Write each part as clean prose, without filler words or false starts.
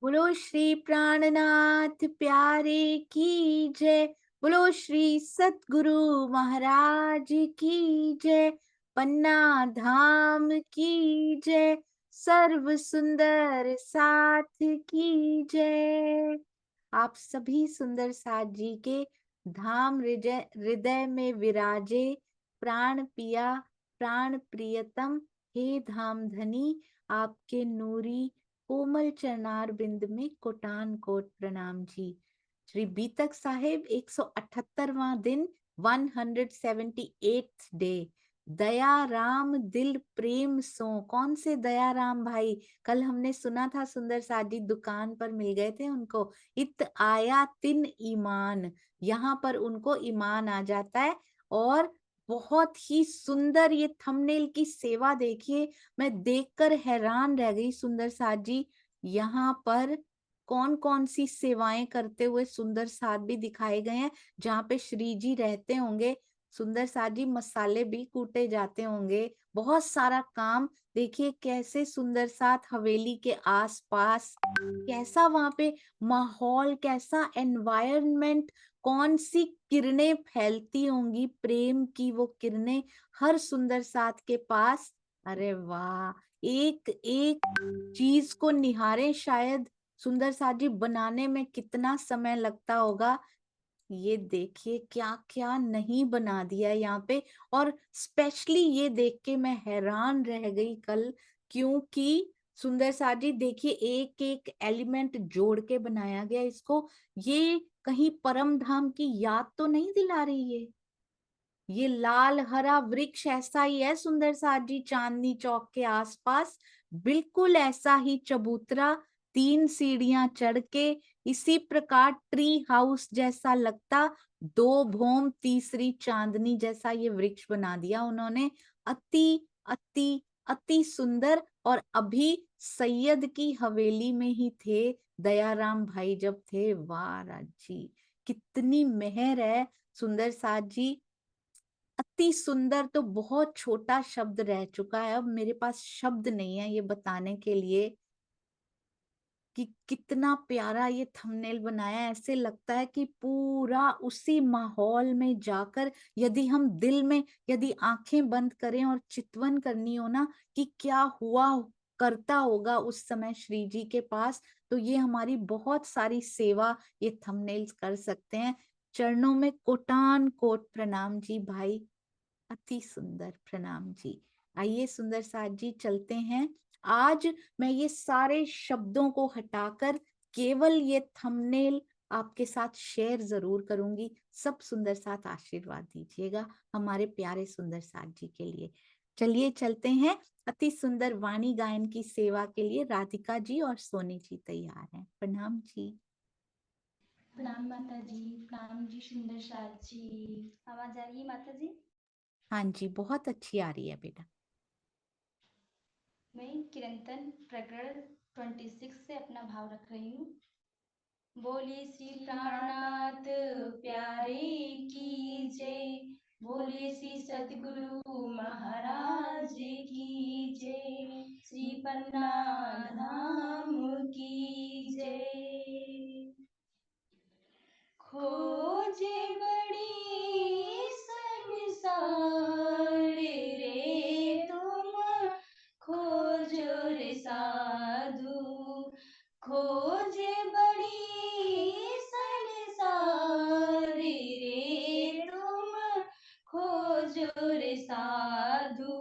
बोलो श्री प्राणनाथ प्यारे की जय। बोलो श्री सतगुरु महाराज की जय। पन्ना धाम की जय। सर्व सुंदर साथ की जय। आप सभी सुंदर साथ जी के धाम हृदय हृदय में विराजे। प्राण पिया प्राण प्रियतम हे धाम धनी, आपके नूरी कोमल चरणार बिंद में कोटान कोट प्रणाम जी। श्री बीतक साहिब 178वां दिन, 178th डे। दया राम दिल प्रेम सो। कौन से दया राम भाई? कल हमने सुना था सुंदर साजी दुकान पर मिल गए थे उनको। इत आया तिन ईमान, यहाँ पर उनको ईमान आ जाता है। और बहुत ही सुंदर ये थंबनेल की सेवा देखिए, मैं देखकर हैरान रह गई सुंदर साथ जी। यहाँ पर कौन कौन सी सेवाएं करते हुए सुंदर साथ भी दिखाए गए हैं। जहाँ पे श्री जी रहते होंगे, सुंदर साथ जी मसाले भी कूटे जाते होंगे, बहुत सारा काम। देखिए कैसे सुंदर साथ हवेली के आसपास, कैसा वहां पे माहौल, कैसा एनवायरनमेंट, कौन सी किरणें फैलती होंगी प्रेम की, वो किरणें हर सुंदर साथ के पास। अरे वाह, एक एक चीज को निहारे। शायद सुंदर साथ जी बनाने में कितना समय लगता होगा। ये देखिए क्या क्या नहीं बना दिया यहाँ पे। और स्पेशली ये देख के मैं हैरान रह गई कल, क्योंकि सुंदर साथ जी देखिए एक एक एलिमेंट जोड़ के बनाया गया इसको। ये कहीं परम धाम की याद तो नहीं दिला रही है? ये लाल हरा वृक्ष ऐसा ही है सुंदर साथ जी चांदनी चौक के आसपास, बिल्कुल ऐसा ही चबूतरा, 3 सीढ़ियां चढ़ के। इसी प्रकार ट्री हाउस जैसा लगता, 2 भौम तीसरी चांदनी जैसा ये वृक्ष बना दिया उन्होंने। अति अति अति सुंदर। और अभी सैयद की हवेली में ही थे दयाराम भाई जब थे। वाह राज जी, कितनी मेहर है सुंदर साथ जी। अति सुंदर तो बहुत छोटा शब्द रह चुका है, अब मेरे पास शब्द नहीं है ये बताने के लिए कि कितना प्यारा ये थंबनेल बनाया है। ऐसे लगता है कि पूरा उसी माहौल में जाकर, यदि हम दिल में, यदि आंखें बंद करें और चितवन करनी हो ना कि क्या हुआ करता होगा उस समय श्री जी के पास, तो ये हमारी बहुत सारी सेवा ये थंबनेल्स कर सकते हैं। चरणों में कोटान कोट प्रणाम जी भाई, अति सुंदर प्रणाम जी। आइए सुंदर साथ जी चलते हैं। आज मैं ये सारे शब्दों को हटाकर केवल ये थंबनेल आपके साथ शेयर जरूर करूंगी। सब सुंदर साथ आशीर्वाद दीजिएगा हमारे प्यारे सुंदर साथ जी के लिए। चलिए चलते हैं। अति सुंदर वाणी गायन की सेवा के लिए राधिका जी और सोनी जी तैयार हैं। प्रणाम जी। प्रणाम माता जी। प्रणाम जी सुंदर साथ जी। आवाज आ रही है माता जी? हाँ जी, बहुत अच्छी आ रही है बेटा। मैं किरंतन प्रकरण 26 से अपना भाव रख रही हूँ। बोलिए श्री प्राणनाथ प्यारे की जय। बोलिए श्री सतगुरु महाराज की जय। श्री पन्ना धाम की जय। खोजे बड़ी संसार रे तुम, खोजो रे साधु। खोजे बड़ी संसार रे तुम, खोजो रे साधु।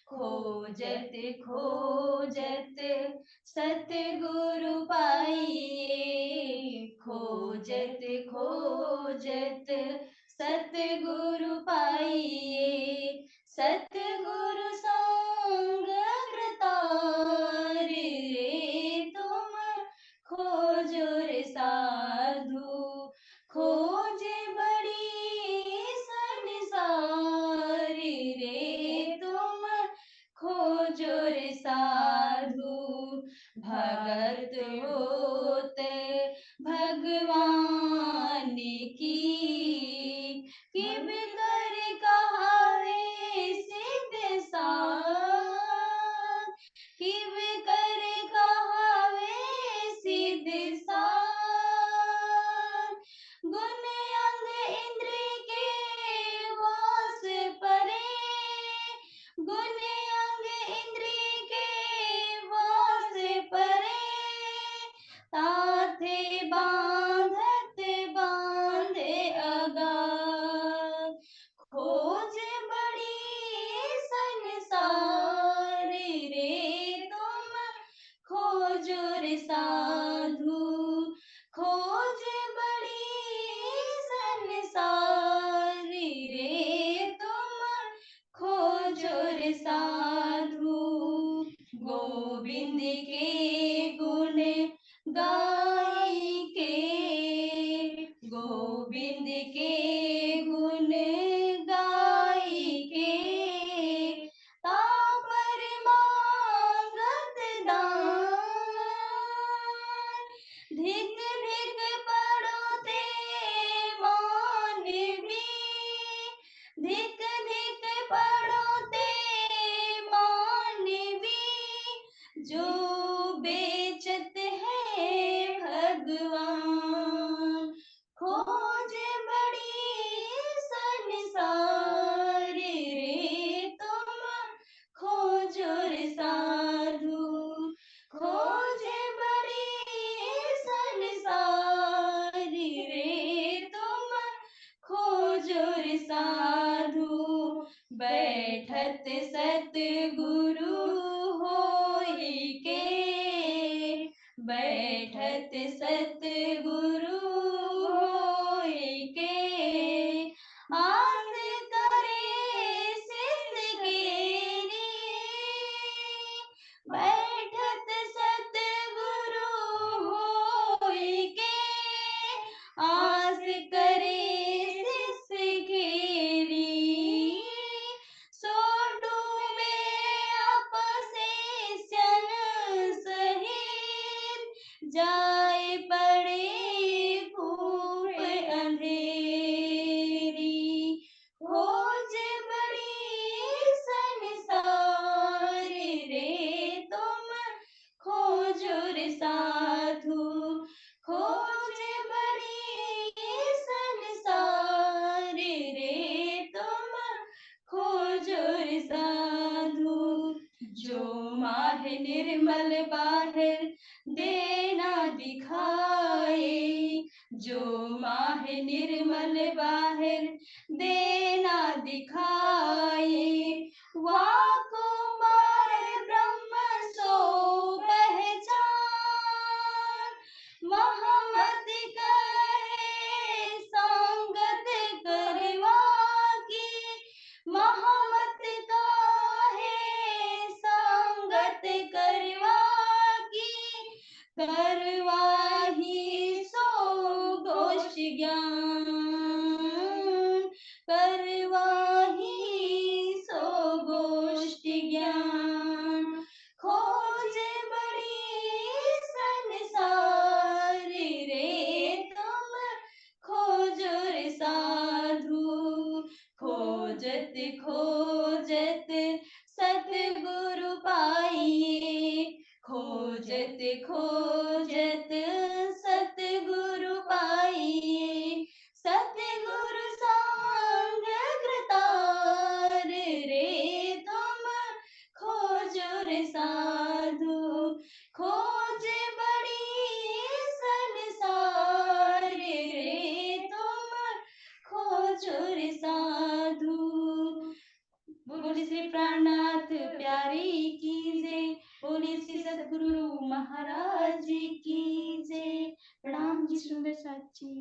खोजत खोजत सतगुरु पाइए। खोजत खोजत सतगुरु पाइए। सतगुरु संग कृतार रे तुम, खोजो रे साधु। खोजे बड़ी संसार रे तुम, खोजो रे साधु। भगत होते भगवान की, कि बिकर कहावे सिद्ध साध। कि बिकर कहावे गोविंद के गुण गाय के, गोविंद के गुण गाय के, तापर मांगत दान, धिक धिक पड़ोते मानवी, धिक धिक पड़ोते मानवी, जो बेचत है भगवान, खोज बड़ी संसार रे तुम, खोजो रे साधु, खोज बड़ी संसार रे तुम, खोजो रे साधु, बैठत सतगुरु होई के, बैठत सतगुरु होई के, आस करे सिस केरी, बैठत सतगुरु होई के, आस करे सिस केरी, सोडू में आपसे सन सहित, जाए पड़े खूब अंधेरी, खोज बड़ी संसार रे तुम, खोजो रे साधु, खोज बड़ी संसार रे तुम, खोजो रे साधु, जो माह निर्मल बाहर देना दिखाए, जो माह निर्मल बाहर देना दिखाए, वाको पार ब्रह्म सो पहचान, महमत कहे संगत करवा की, महमत काहे संगत करवा की, करवाही सो गोष्ठ ज्ञान, करवाही सो गोष्ठ ज्ञान, खोज बड़ी संसार रे तुम, खोजो रे साधु, खोजत खोजत सतगुरु पाइए, खोजत खोजत सतगुरु पाइए, सतगुरु सांग कृतार रे तुम, खोजो रे साधु, खोज बड़ी संसार रे तुम, खोजो रे साधु, बोले श्री प्राणनाथ प्यारी की जय, बोले श्री सद्गुरु महाराज की जय। प्रणाम जी सुंदर साची,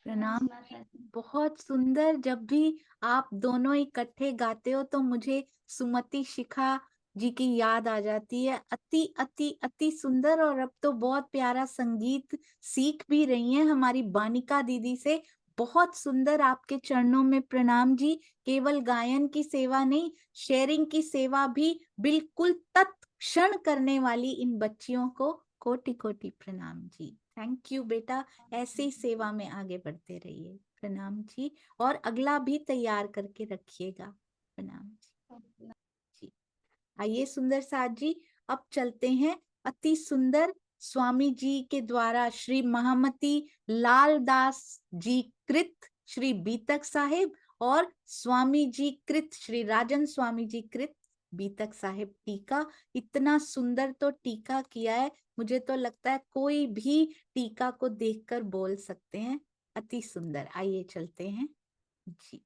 प्रणाम। माता जी। बहुत सुंदर। जब भी आप दोनों इकट्ठे गाते हो तो मुझे सुमति शिखा जी की याद आ जाती है। अति अति अति सुंदर। और अब तो बहुत प्यारा संगीत सीख भी रही हैं हमारी बानिका दीदी से। बहुत सुंदर। आपके चरणों में प्रणाम जी। केवल गायन की सेवा नहीं, शेयरिंग की सेवा भी बिल्कुल तत्क्षण करने वाली इन बच्चियों को कोटि कोटि प्रणाम जी। थैंक यू बेटा। ऐसे ही सेवा में आगे बढ़ते रहिए। प्रणाम जी। और अगला भी तैयार करके रखिएगा। प्रणाम जी। आइए सुंदर साथ जी, अब चलते हैं अति सुंदर स्वामी जी के द्वारा श्री महामती लाल दास जी कृत श्री बीतक साहिब और स्वामी जी कृत श्री राजन स्वामी जी कृत बीतक साहिब टीका। इतना सुंदर तो टीका किया है, मुझे तो लगता है कोई भी टीका को देखकर बोल सकते हैं अति सुंदर। आइए चलते हैं जी।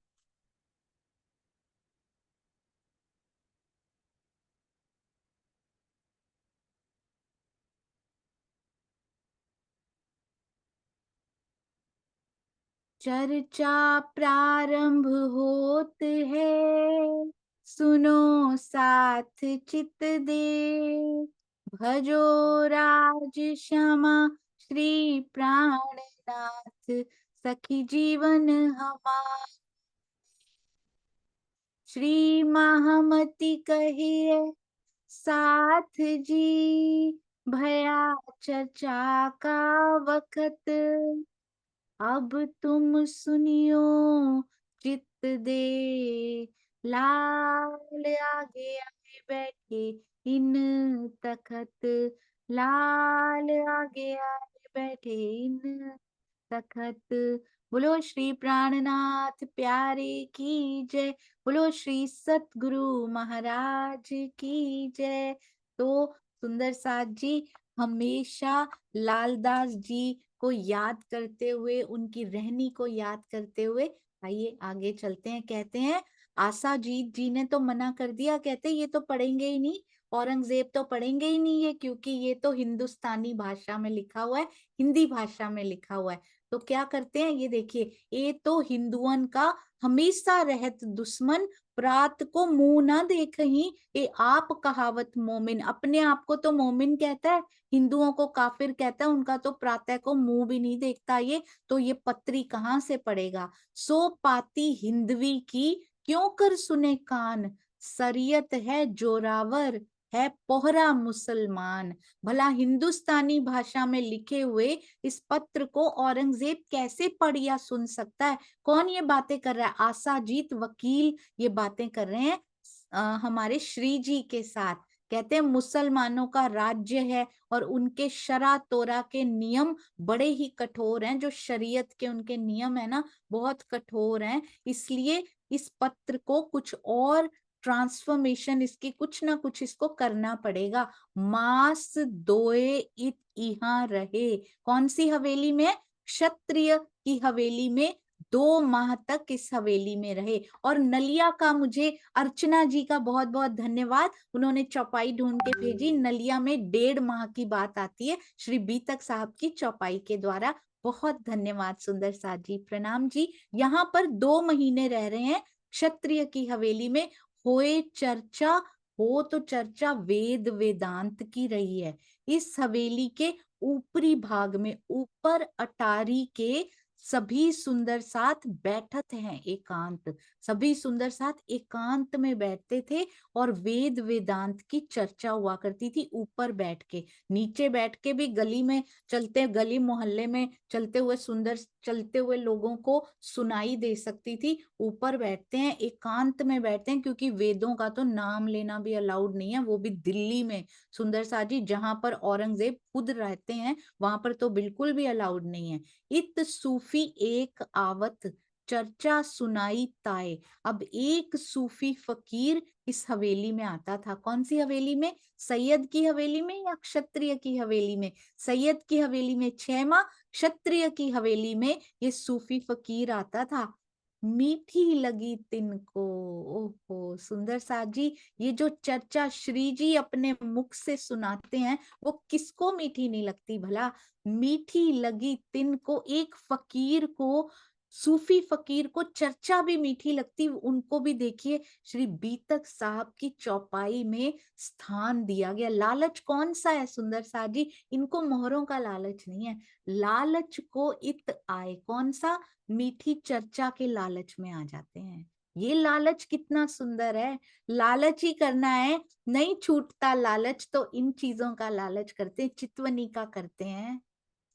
चर्चा प्रारंभ होत है, सुनो साथ चित दे। भजो राज श्यामा श्री प्राणनाथ, सखी जीवन हमार। श्री महामति कहिए साथ जी, भया चर्चा का वक्त, अब तुम सुनियो चित्त दे। लाल आगे आगे बैठे इन तखत, लाल आगे आगे बैठे इन तखत। बोलो श्री प्राणनाथ प्यारे की जय, बोलो श्री सतगुरु महाराज की जय। तो सुंदर साथ जी हमेशा लालदास जी को याद करते हुए, उनकी रहनी को याद करते हुए आइए आगे चलते हैं। कहते हैं आसाजीत जी ने तो मना कर दिया, कहते ये तो पढ़ेंगे ही नहीं, औरंगजेब तो पढ़ेंगे ही नहीं ये, क्योंकि ये तो हिंदुस्तानी भाषा में लिखा हुआ है, हिंदी भाषा में लिखा हुआ है। तो क्या करते हैं, ये देखिए, ये तो हिंदुओं का हमेशा रहत दुश्मन, प्रात को मुंह ना देखही, ये आप कहावत मोमिन। अपने आप को तो मोमिन कहता है, हिंदुओं को काफिर कहता है, उनका तो प्रातः को मुंह भी नहीं देखता ये। तो ये पत्री कहाँ से पड़ेगा। सो पाती हिंदवी की क्यों कर सुने कान, शरीयत है जोरावर है पोहरा मुसलमान। भला हिंदुस्तानी भाषा में लिखे हुए इस पत्र को औरंगजेब कैसे पढ़ या सुन सकता है। कौन ये बातें कर रहा है, आसाजीत वकील ये बातें कर रहे हैं हमारे श्री जी के साथ। कहते हैं मुसलमानों का राज्य है और उनके शरा तोरा के नियम बड़े ही कठोर हैं, जो शरीयत के उनके नियम है ना बहुत कठोर हैं। इसलिए इस पत्र को कुछ और ट्रांसफॉर्मेशन, इसकी कुछ ना कुछ इसको करना पड़ेगा। मास दोए इत इहा रहे, कौन सी हवेली में, क्षत्रिय की हवेली में 2 माह तक इस हवेली में रहे। और नलिया का मुझे अर्चना जी का बहुत बहुत धन्यवाद, उन्होंने चौपाई ढूंढ के भेजी। नलिया में 1.5 माह की बात आती है श्री बीतक साहब की चौपाई के द्वारा। बहुत धन्यवाद सुंदर साथ जी, प्रणाम जी। यहाँ पर 2 महीने रह रहे हैं क्षत्रिय की हवेली में। होए चर्चा, हो तो चर्चा वेद वेदांत की रही है। इस हवेली के ऊपरी भाग में, ऊपर अटारी के सभी सुंदर साथ बैठत हैं एकांत, सभी सुंदर साथ एकांत में बैठते थे और वेद वेदांत की चर्चा हुआ करती थी ऊपर बैठ के। नीचे बैठ के भी गली में चलते, गली मोहल्ले में चलते हुए सुंदर चलते हुए लोगों को सुनाई दे सकती थी। ऊपर बैठते हैं, एकांत में बैठते हैं, क्योंकि वेदों का तो नाम लेना भी अलाउड नहीं है, वो भी दिल्ली में सुंदर सा जी, जहां पर औरंगजेब खुद रहते हैं, वहां पर तो बिल्कुल भी अलाउड नहीं है। इत सूफी एक आवत, चर्चा सुनाई ताए। अब एक सूफी फकीर इस हवेली में आता था। कौन सी हवेली में, सैयद की हवेली में या क्षत्रिय की हवेली में। सैयद की हवेली में 6 माह, क्षत्रिय की हवेली में ये सूफी फकीर आता था। मीठी लगी तिनको, ओहो सुंदर साथ जी, ये जो चर्चा श्री जी अपने मुख से सुनाते हैं वो किसको मीठी नहीं लगती भला। मीठी लगी तिनको, एक फकीर को, सूफी फकीर को चर्चा भी मीठी लगती। उनको भी देखिए श्री बीतक साहब की चौपाई में स्थान दिया गया। लालच कौन सा है सुंदर साथ जी, इनको मोहरों का लालच नहीं है, लालच को इत आए, कौन सा, मीठी चर्चा के लालच में आ जाते हैं। ये लालच कितना सुंदर है, लालच ही करना है, नहीं छूटता लालच तो इन चीजों का लालच करते हैं, चितवनी का करते हैं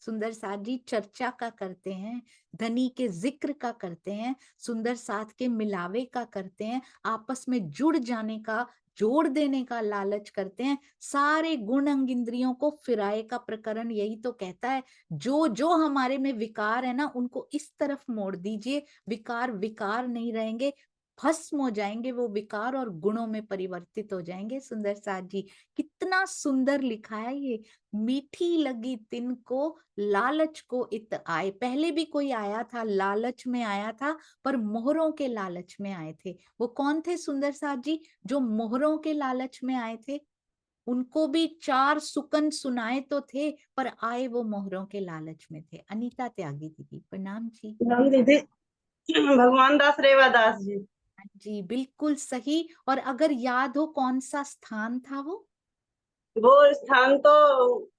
सुंदर साथ जी, चर्चा का करते हैं, धनी के जिक्र का करते हैं, सुंदर साथ के मिलावे का करते हैं, आपस में जुड़ जाने का, जोड़ देने का लालच करते हैं। सारे गुण अंग इंद्रियों को फिराए का प्रकरण यही तो कहता है। जो जो हमारे में विकार है ना, उनको इस तरफ मोड़ दीजिए, विकार विकार नहीं रहेंगे, भस्म हो जाएंगे वो विकार और गुणों में परिवर्तित हो जाएंगे। सुंदर साथ जी, कितना सुंदर लिखा है ये। मीठी लगी तिनको, लालच को इत आए। पहले भी कोई आया था, लालच में आया था, पर मोहरों के लालच में आए थे। वो कौन थे सुंदर साथ जी, जो मोहरों के लालच में आए थे। उनको भी 4 सुकन सुनाए तो थे, पर आए वो मोहरों के लालच में थे। अनीता त्यागी दीदी, प्रणाम जी। प्रणाम दीदी। भगवान दास रेवादास जी। जी बिल्कुल सही। और अगर याद हो कौन सा स्थान था वो, वो स्थान तो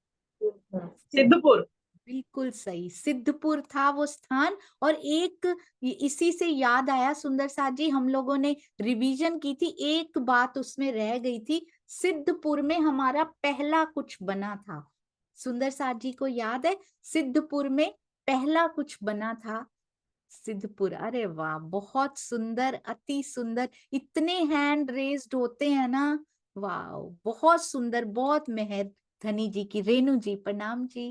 सिद्धपुर। बिल्कुल सही, सिद्धपुर था वो स्थान। और एक इसी से याद आया सुंदर साथ जी, हम लोगों ने रिवीजन की थी, एक बात उसमें रह गई थी, सिद्धपुर में हमारा पहला कुछ बना था। सुंदर साथ जी को याद है, सिद्धपुर में पहला कुछ बना था। सिद्धपुर, अरे वाह, बहुत सुंदर, अति सुंदर, इतने हैंड रेज्ड होते हैं ना, वाह, बहुत सुंदर, बहुत मेहर। धनी जी की, रेणु जी प्रणाम जी।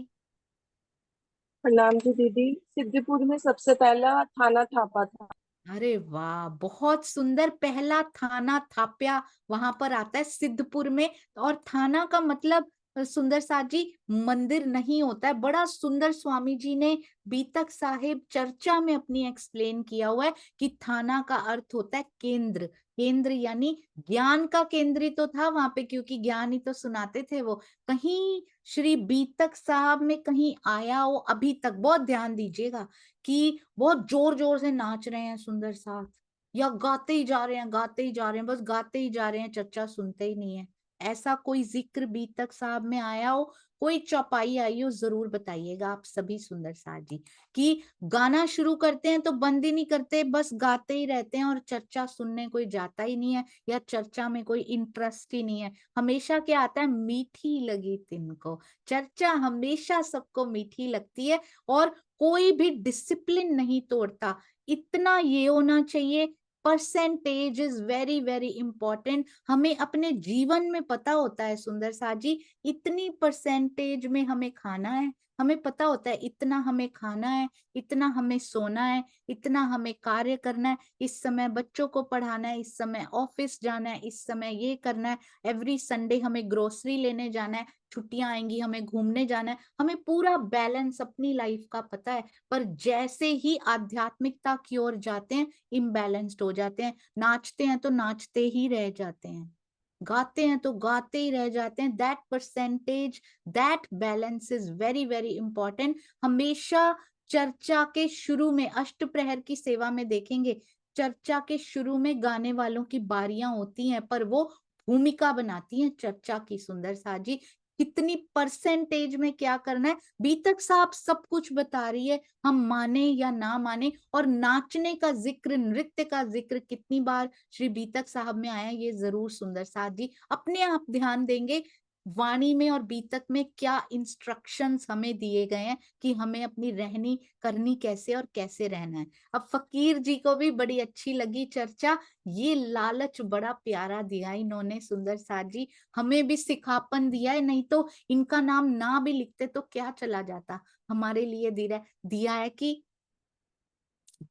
प्रणाम जी दीदी। सिद्धिपुर में सबसे पहला थाना थापा था। अरे वाह, बहुत सुंदर, पहला थाना थाप्या वहां पर आता है सिद्धपुर में। और थाना का मतलब सुंदर साथ जी मंदिर नहीं होता है, बड़ा सुंदर स्वामी जी ने बीतक साहिब चर्चा में अपनी एक्सप्लेन किया हुआ है कि थाना का अर्थ होता है केंद्र। केंद्र यानी ज्ञान का केंद्र ही तो था वहां पे, क्योंकि ज्ञान ही तो सुनाते थे वो। कहीं श्री बीतक साहब में कहीं आया हो अभी तक, बहुत ध्यान दीजिएगा कि बहुत जोर जोर से नाच रहे हैं सुंदर साथ, या गाते ही जा रहे हैं, गाते ही जा रहे हैं, बस गाते ही जा रहे हैं, चर्चा सुनते ही नहीं है, ऐसा कोई जिक्र बीतक साहब में आया हो, कोई चौपाई आई हो, जरूर बताइएगा आप सभी सुंदर साथ जी। कि गाना शुरू करते हैं तो बंद ही नहीं करते, बस गाते ही रहते हैं और चर्चा सुनने कोई जाता ही नहीं है, या चर्चा में कोई इंटरेस्ट ही नहीं है। हमेशा क्या आता है, मीठी लगी तिनको, चर्चा हमेशा सबको मीठी लगती है, और कोई भी डिसिप्लिन नहीं तोड़ता। इतना ये होना चाहिए, percentage is very very important. हमें अपने जीवन में पता होता है सुंदर साथ जी, इतनी परसेंटेज में हमें खाना है, हमें पता होता है इतना हमें खाना है, इतना हमें सोना है, इतना हमें कार्य करना है, इस समय बच्चों को पढ़ाना है, इस समय ऑफिस जाना है, इस समय ये करना है, एवरी संडे हमें ग्रोसरी लेने जाना है, छुट्टियां आएंगी हमें घूमने जाना है, हमें पूरा बैलेंस अपनी लाइफ का पता है। पर जैसे ही आध्यात्मिकता की ओर जाते हैं, इम्बैलेंस्ड हो जाते हैं, नाचते हैं तो नाचते ही रह जाते हैं, गाते हैं तो गाते ही रह जाते हैं। That percentage, that balance is very very important. हमेशा चर्चा के शुरू में, अष्ट प्रहर की सेवा में देखेंगे, चर्चा के शुरू में गाने वालों की बारियां होती हैं, पर वो भूमिका बनाती हैं चर्चा की सुंदर साथ जी। कितनी परसेंटेज में क्या करना है, बीतक साहब सब कुछ बता रही है, हम माने या ना माने। और नाचने का जिक्र, नृत्य का जिक्र कितनी बार श्री बीतक साहब में आया, ये जरूर सुंदर साथ जी अपने आप ध्यान देंगे, वाणी में और बीतक में क्या इंस्ट्रक्शंस हमें दिए गए हैं कि हमें अपनी रहनी करनी कैसे और कैसे रहना है। अब फकीर जी को भी बड़ी अच्छी लगी चर्चा, ये लालच बड़ा प्यारा दिया इन्होंने सुंदर साथ जी, हमें भी सिखापन दिया है, नहीं तो इनका नाम ना भी लिखते तो क्या चला जाता, हमारे लिए दिया है कि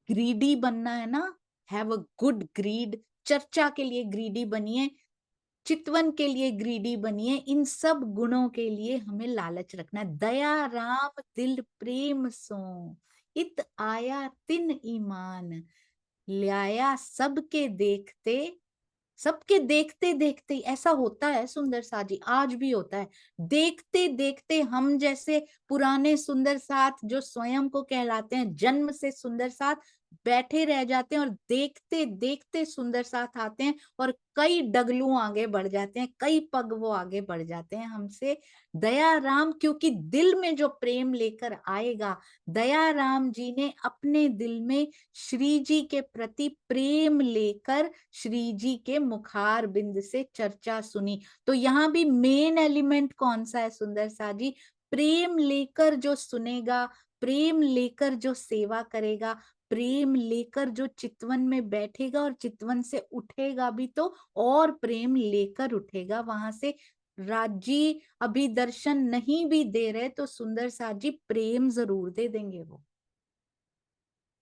ग्रीडी बनना है ना, हैव अ गुड ग्रीड, चर्चा के लिए ग्रीडी बनिए, चितवन के लिए ग्रीडी बनिए, इन सब गुणों के लिए हमें लालच रखना है। दया राम दिल प्रेम सो, इत आया तिन ईमान, लाया सबके देखते, सबके देखते देखते ही ऐसा होता है सुंदर साथ जी, आज भी होता है, देखते देखते हम जैसे पुराने सुंदर साथ जो स्वयं को कहलाते हैं जन्म से सुंदर साथ, बैठे रह जाते हैं और देखते देखते सुंदर साथ आते हैं, और कई डगलू आगे बढ़ जाते हैं, कई पग वो आगे बढ़ जाते हैं हमसे। दया राम, क्योंकि दिल में जो प्रेम लेकर आएगा, दया राम जी ने अपने दिल में श्री जी के प्रति प्रेम लेकर श्री जी के मुखार बिंद से चर्चा सुनी। तो यहाँ भी मेन एलिमेंट कौन सा है सुंदर साथ जी, प्रेम लेकर जो सुनेगा, प्रेम लेकर जो सेवा करेगा, प्रेम लेकर जो चितवन में बैठेगा और चितवन से उठेगा भी, तो और प्रेम लेकर उठेगा वहां से। राजी अभी दर्शन नहीं भी दे रहे तो सुंदर साथ जी प्रेम जरूर दे देंगे, वो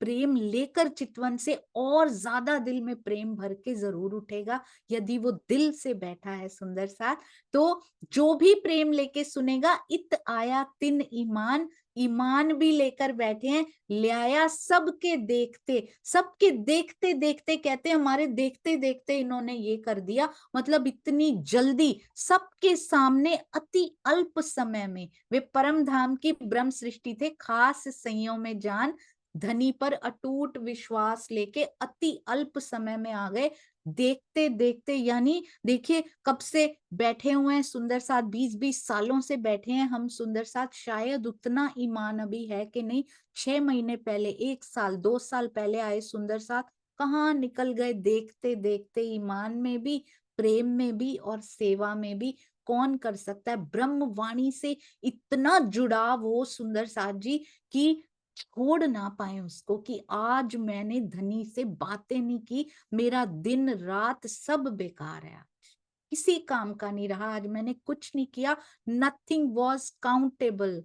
प्रेम लेकर चितवन से और ज्यादा दिल में प्रेम भर के जरूर उठेगा, यदि वो दिल से बैठा है सुंदर साथ। तो जो भी प्रेम लेके सुनेगा, इत आया तिन ईमान, ईमान भी लेकर बैठे हैं, ले आया सबके देखते, सबके देखते देखते कहते हमारे देखते देखते इन्होंने ये कर दिया, मतलब इतनी जल्दी सबके सामने अति अल्प समय में, वे परम धाम की ब्रह्म सृष्टि थे, खास संयोग में जान, धनी पर अटूट विश्वास लेके अति अल्प समय में आ गए, देखते देखते, यानी देखिए कब से बैठे हुए हैं सुंदर साथ, 20-20 सालों से बैठे हैं हम सुंदर साथ। शायद उतना ईमान अभी है कि नहीं। 6 महीने पहले, 1 साल, 2 साल पहले आए सुंदर साथ, कहाँ निकल गए देखते देखते। ईमान में भी, प्रेम में भी और सेवा में भी। कौन कर सकता है ब्रह्म वाणी से इतना जुड़ाव हो सुंदर साथ जी कि छोड़ ना पाए उसको, कि आज मैंने धनी से बातें नहीं की, मेरा दिन रात सब बेकार है, आज किसी काम का नहीं रहा, आज मैंने कुछ नहीं किया। नथिंग वॉज काउंटेबल,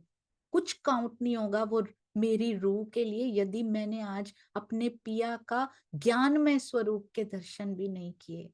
कुछ काउंट नहीं होगा वो मेरी रूह के लिए यदि मैंने आज अपने पिया का ज्ञानमय स्वरूप के दर्शन भी नहीं किए।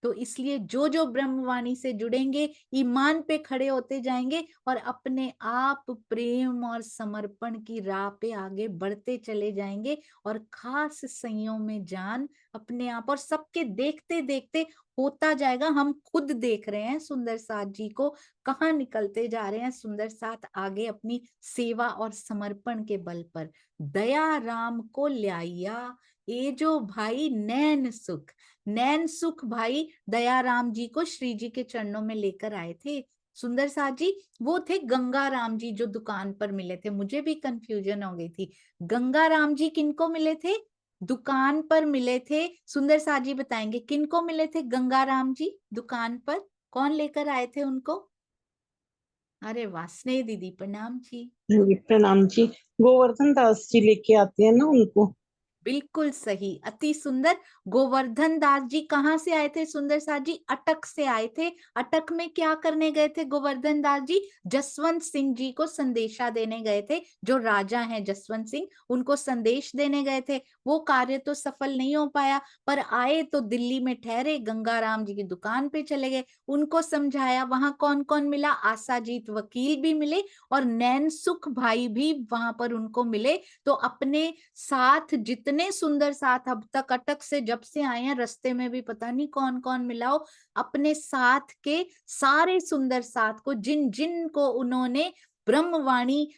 तो इसलिए जो जो ब्रह्मवाणी से जुड़ेंगे, ईमान पे खड़े होते जाएंगे और अपने आप प्रेम और समर्पण की राह पे आगे बढ़ते चले जाएंगे। और खास संयम में जान अपने आप और सबके देखते देखते होता जाएगा। हम खुद देख रहे हैं सुंदर साथ जी को कहाँ निकलते जा रहे हैं सुंदर साथ आगे अपनी सेवा और समर्पण के बल पर। दया राम को ल्याया, ये जो भाई नैन सुख, नैन सुख भाई दया राम जी को श्री जी के चरणों में लेकर आए थे सुंदर साथ जी। वो थे गंगा राम जी जो दुकान पर मिले थे, मुझे भी कंफ्यूजन हो गई थी। गंगा राम जी किनको मिले थे? दुकान पर मिले थे। सुंदर साथ जी बताएंगे किनको मिले थे गंगा राम जी दुकान पर, कौन लेकर आए थे उनको? अरे वाह, स्नेह दीदी प्रणाम जी। हाँ जी, प्रणाम जी। गोवर्धन दास जी लेके आते हैं ना उनको। बिल्कुल सही, अति सुंदर। गोवर्धन दास जी कहाँ से आए थे सुंदर साथ जी? अटक से आए थे। अटक में क्या करने गए थे गोवर्धन दास जी? जसवंत सिंह जी को संदेशा देने गए थे, जो राजा हैं जसवंत सिंह, उनको संदेश देने गए थे। वो कार्य तो सफल नहीं हो पाया, पर आए तो दिल्ली में ठहरे, गंगाराम जी की दुकान पे चले गए, उनको समझाया। वहां कौन कौन मिला? आसाजीत वकील भी मिले और नैन सुख भाई भी वहां पर उनको मिले। तो अपने साथ जितने सुंदर साथ अब तक अटक से जब से आए हैं, रास्ते में भी पता नहीं कौन कौन मिला हो, अपने साथ के सारे सुंदर साथ को, जिन जिन को उन्होंने ब्रह्मवाणी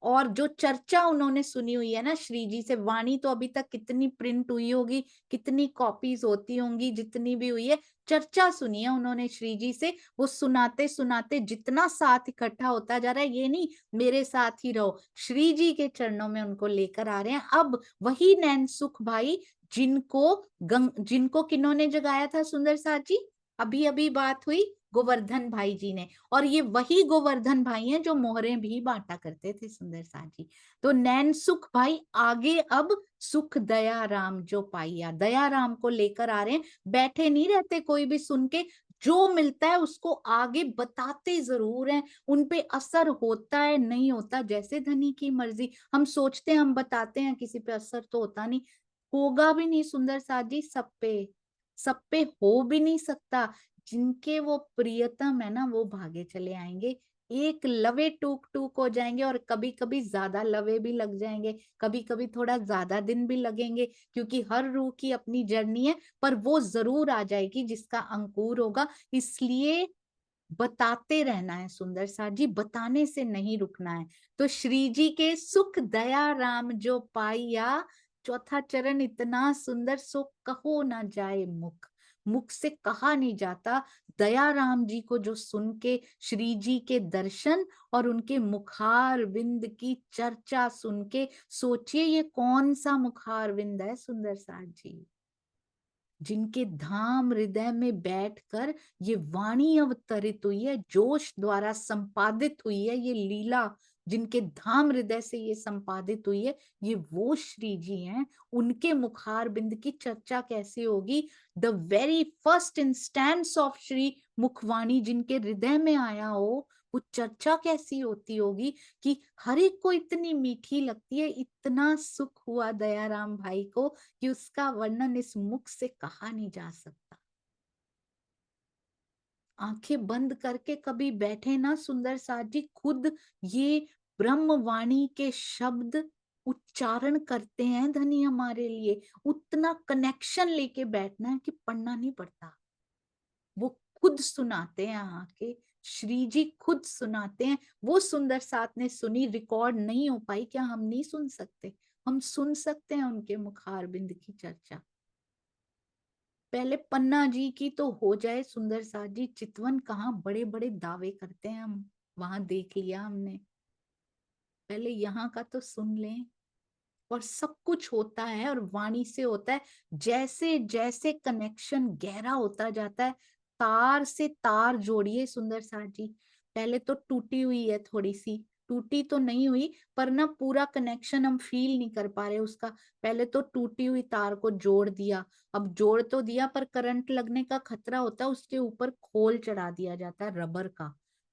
और जो चर्चा उन्होंने सुनी हुई है ना श्री जी से, वाणी तो अभी तक कितनी प्रिंट हुई होगी, कितनी कॉपीज होती होंगी, जितनी भी हुई है, चर्चा सुनी है उन्होंने श्री जी से। वो सुनाते सुनाते जितना साथ इकट्ठा होता जा रहा है, ये नहीं मेरे साथ ही रहो, श्री जी के चरणों में उनको लेकर आ रहे हैं। अब वही नैन सुख भाई जिनको किन्होंने जगाया था सुंदर साथ जी, अभी अभी बात हुई गोवर्धन भाई जी ने। और ये वही गोवर्धन भाई हैं जो मोहरे भी बांटा करते थे सुंदर साथ जी। तो नैन सुख भाई आगे अब सुख दया राम जो पाइया, दया राम को लेकर आ रहे हैं। बैठे नहीं रहते कोई भी सुन के, जो मिलता है उसको आगे बताते जरूर हैं। उनपे असर होता है नहीं होता जैसे धनी की मर्जी। हम सोचते हैं हम बताते हैं, किसी पे असर तो होता नहीं, होगा भी नहीं सुंदर साथ जी। सब पे हो भी नहीं सकता। जिनके वो प्रियतम है ना, वो भागे चले आएंगे, एक लवे टूक टूक हो जाएंगे, और कभी कभी ज्यादा लवे भी लग जाएंगे, कभी कभी थोड़ा ज्यादा दिन भी लगेंगे, क्योंकि हर रूह की अपनी जर्नी है। पर वो जरूर आ जाएगी जिसका अंकुर होगा। इसलिए बताते रहना है सुंदर साथ जी, बताने से नहीं रुकना है। तो श्री जी के सुख दया राम जो पाइया, चौथा चरण इतना सुंदर, सो कहो ना जाए मुख, मुख से कहा नहीं जाता। दया राम जी को जो सुन के, श्री जी के दर्शन और उनके मुखार विंद की चर्चा सुन के, सोचिए ये कौन सा मुखार विंद है सुंदर साथ जी, जिनके धाम हृदय में बैठकर ये वाणी अवतरित हुई है, जोश द्वारा संपादित हुई है ये लीला, जिनके धाम हृदय से ये संपादित हुई है, ये वो श्री जी हैं। उनके मुखार बिंद की चर्चा कैसे होगी? The very first instance of Shri मुखवाणी जिनके हृदय में आया हो, वो चर्चा कैसी होती होगी कि हर एक को इतनी मीठी लगती है। इतना सुख हुआ दयाराम भाई को कि उसका वर्णन इस मुख से कहा नहीं जा सकता। आंखें बंद करके कभी बैठे ना सुंदर साथ जी, खुद ये ब्रह्मवाणी के शब्द उच्चारण करते हैं धनी हमारे लिए। उतना कनेक्शन लेके बैठना है कि पढ़ना नहीं पड़ता, वो खुद सुनाते हैं आके, श्री जी खुद सुनाते हैं। वो सुंदर साथ ने सुनी, रिकॉर्ड नहीं हो पाई, क्या हम नहीं सुन सकते? हम सुन सकते हैं उनके मुखार बिंद की चर्चा। पहले पन्ना जी की तो हो जाए सुंदर साथ जी, चितवन कहाँ बड़े बड़े दावे करते हैं हम, वहां देख लिया हमने, पहले यहाँ का तो सुन लें। और सब कुछ होता है और वाणी से होता है, जैसे जैसे कनेक्शन गहरा होता जाता है, तार से तार जोड़िए सुंदर साथ जी। पहले तो टूटी हुई है, थोड़ी सी टूटी तो नहीं हुई, पर ना पूरा कनेक्शन हम फील नहीं कर पा रहे उसका। पहले तो टूटी हुई तार को जोड़ दिया, अब जोड़ तो दिया पर करंट लगने का खतरा होता है, उसके ऊपर खोल चढ़ा दिया जाता है रबर का,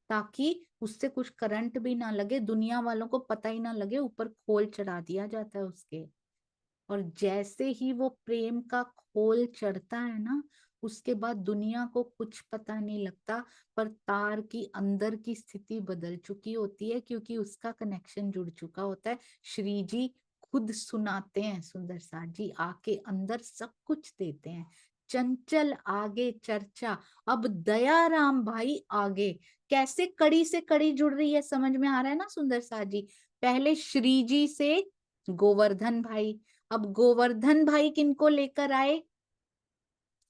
ताकि उससे कुछ करंट भी ना लगे, दुनिया वालों को पता ही ना लगे, ऊपर खोल चढ़ा दिया जाता है उसके। और जैसे ही वो प्रेम का खोल चढ़ता है ना, उसके बाद दुनिया को कुछ पता नहीं लगता, पर तार की अंदर की स्थिति बदल चुकी होती है, क्योंकि उसका कनेक्शन जुड़ चुका होता है। श्री जी खुद सुनाते हैं सुंदर साथ जी, आके अंदर सब कुछ देते हैं। चंचल आगे चर्चा, अब दयाराम भाई आगे, कैसे कड़ी से कड़ी जुड़ रही है, समझ में आ रहा है ना सुंदर साथ जी। पहले श्री जी से गोवर्धन भाई, अब गोवर्धन भाई किनको लेकर आए,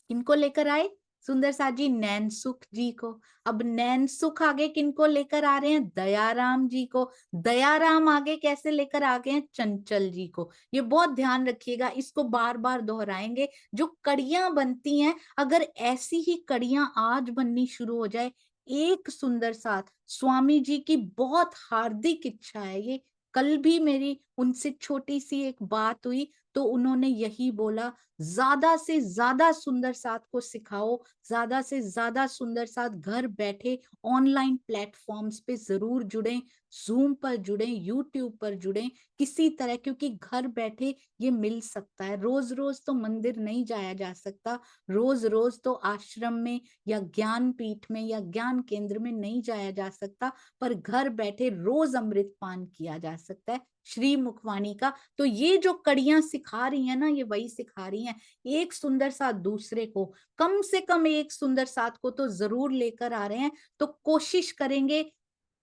किनको लेकर आए सुंदर साथ जी, नैनसुख जी को। अब नैनसुख आगे किनको लेकर आ रहे हैं, दयाराम जी को। दयाराम आगे कैसे लेकर आ गए हैं, चंचल जी को। ये बहुत ध्यान रखिएगा, इसको बार बार दोहराएंगे। जो कड़ियां बनती हैं, अगर ऐसी ही कड़ियां आज बननी शुरू हो जाए, एक सुंदर साथ, स्वामी जी की बहुत हार्दिक इच्छा है ये। कल भी मेरी उनसे छोटी सी एक बात हुई, तो उन्होंने यही बोला, ज्यादा से ज्यादा सुंदर साथ को सिखाओ, ज्यादा से ज्यादा सुंदर साथ घर बैठे ऑनलाइन प्लेटफॉर्म्स पे जरूर जुड़ें, जूम पर जुड़ें, यूट्यूब पर जुड़ें, किसी तरह, क्योंकि घर बैठे ये मिल सकता है। रोज रोज तो मंदिर नहीं जाया जा सकता, रोज रोज तो आश्रम में या ज्ञान पीठ में या ज्ञान केंद्र में नहीं जाया जा सकता, पर घर बैठे रोज अमृत पान किया जा सकता है श्री मुखवाणी का। तो ये जो कड़ियां सिखा रही है ना, ये वही सिखा रही हैं। एक सुंदर साथ दूसरे को, कम से कम एक सुंदर साथ को तो जरूर लेकर आ रहे हैं। तो कोशिश करेंगे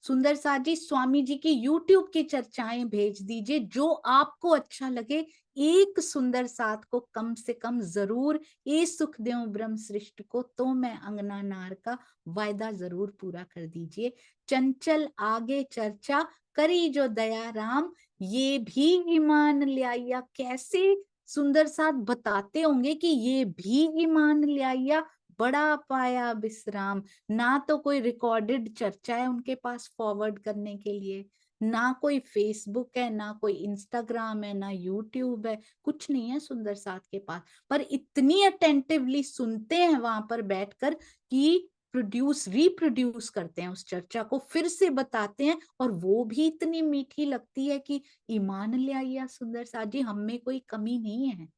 सुंदर साथ जी, स्वामी जी की यूट्यूब की चर्चाएं भेज दीजिए, जो आपको अच्छा लगे। एक सुंदर साथ को कम से कम जरूर, ए सुखदेव ब्रह्म सृष्टि को तो मैं अंगना नार का वायदा जरूर पूरा कर दीजिए। चंचल आगे चर्चा करी जो दया राम, ये भी ईमान ले आइया। कैसे सुंदर साथ बताते होंगे कि ये भी ईमान ले आइया, बड़ा पाया विश्राम। ना तो कोई रिकॉर्डेड चर्चा है उनके पास फॉरवर्ड करने के लिए, ना कोई फेसबुक है, ना कोई इंस्टाग्राम है, ना यूट्यूब है, कुछ नहीं है सुंदर साथ के पास। पर इतनी अटेंटिवली सुनते हैं वहां पर बैठकर कि रिप्रोड्यूस करते हैं उस चर्चा को, फिर से बताते हैं, और वो भी इतनी मीठी लगती है कि ईमान ले आइया सुंदर साथ जी, हम में कोई कमी नहीं है।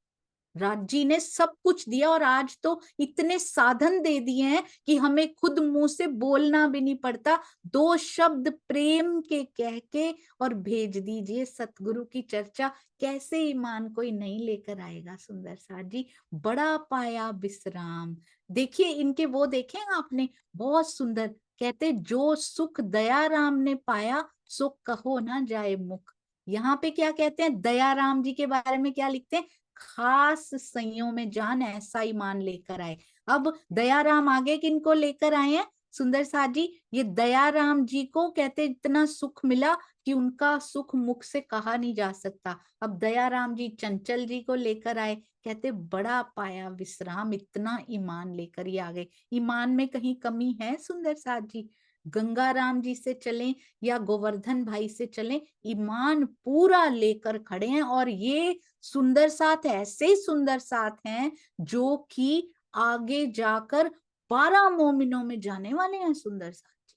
राज जी ने सब कुछ दिया, और आज तो इतने साधन दे दिए हैं कि हमें खुद मुंह से बोलना भी नहीं पड़ता, दो शब्द प्रेम के कह के और भेज दीजिए सतगुरु की चर्चा। कैसे ईमान कोई नहीं लेकर आएगा सुंदर साथ जी, बड़ा पाया विश्राम। देखिए इनके वो देखे आपने, बहुत सुंदर, कहते जो सुख दयाराम ने पाया, सो कहो ना जाए मुख। यहाँ पे क्या कहते हैं, दयाराम जी के बारे में क्या लिखते हैं, खास संयोग में जान ऐसा ईमान लेकर आए। अब दयाराम आगे किनको लेकर आए हैं सुंदर साथ जी, ये दयाराम जी को कहते इतना सुख मिला कि उनका सुख मुख से कहा नहीं जा सकता। अब दयाराम जी चंचल जी को लेकर आए, कहते बड़ा पाया विश्राम, इतना ईमान लेकर ही आ गए। ईमान में कहीं कमी है सुंदर साथ जी, गंगाराम जी से चलें या गोवर्धन भाई से चलें, ईमान पूरा लेकर खड़े हैं। और ये सुंदर साथ ऐसे सुंदर साथ हैं जो कि आगे जाकर 12 मोमिनों में जाने वाले हैं सुंदर साथ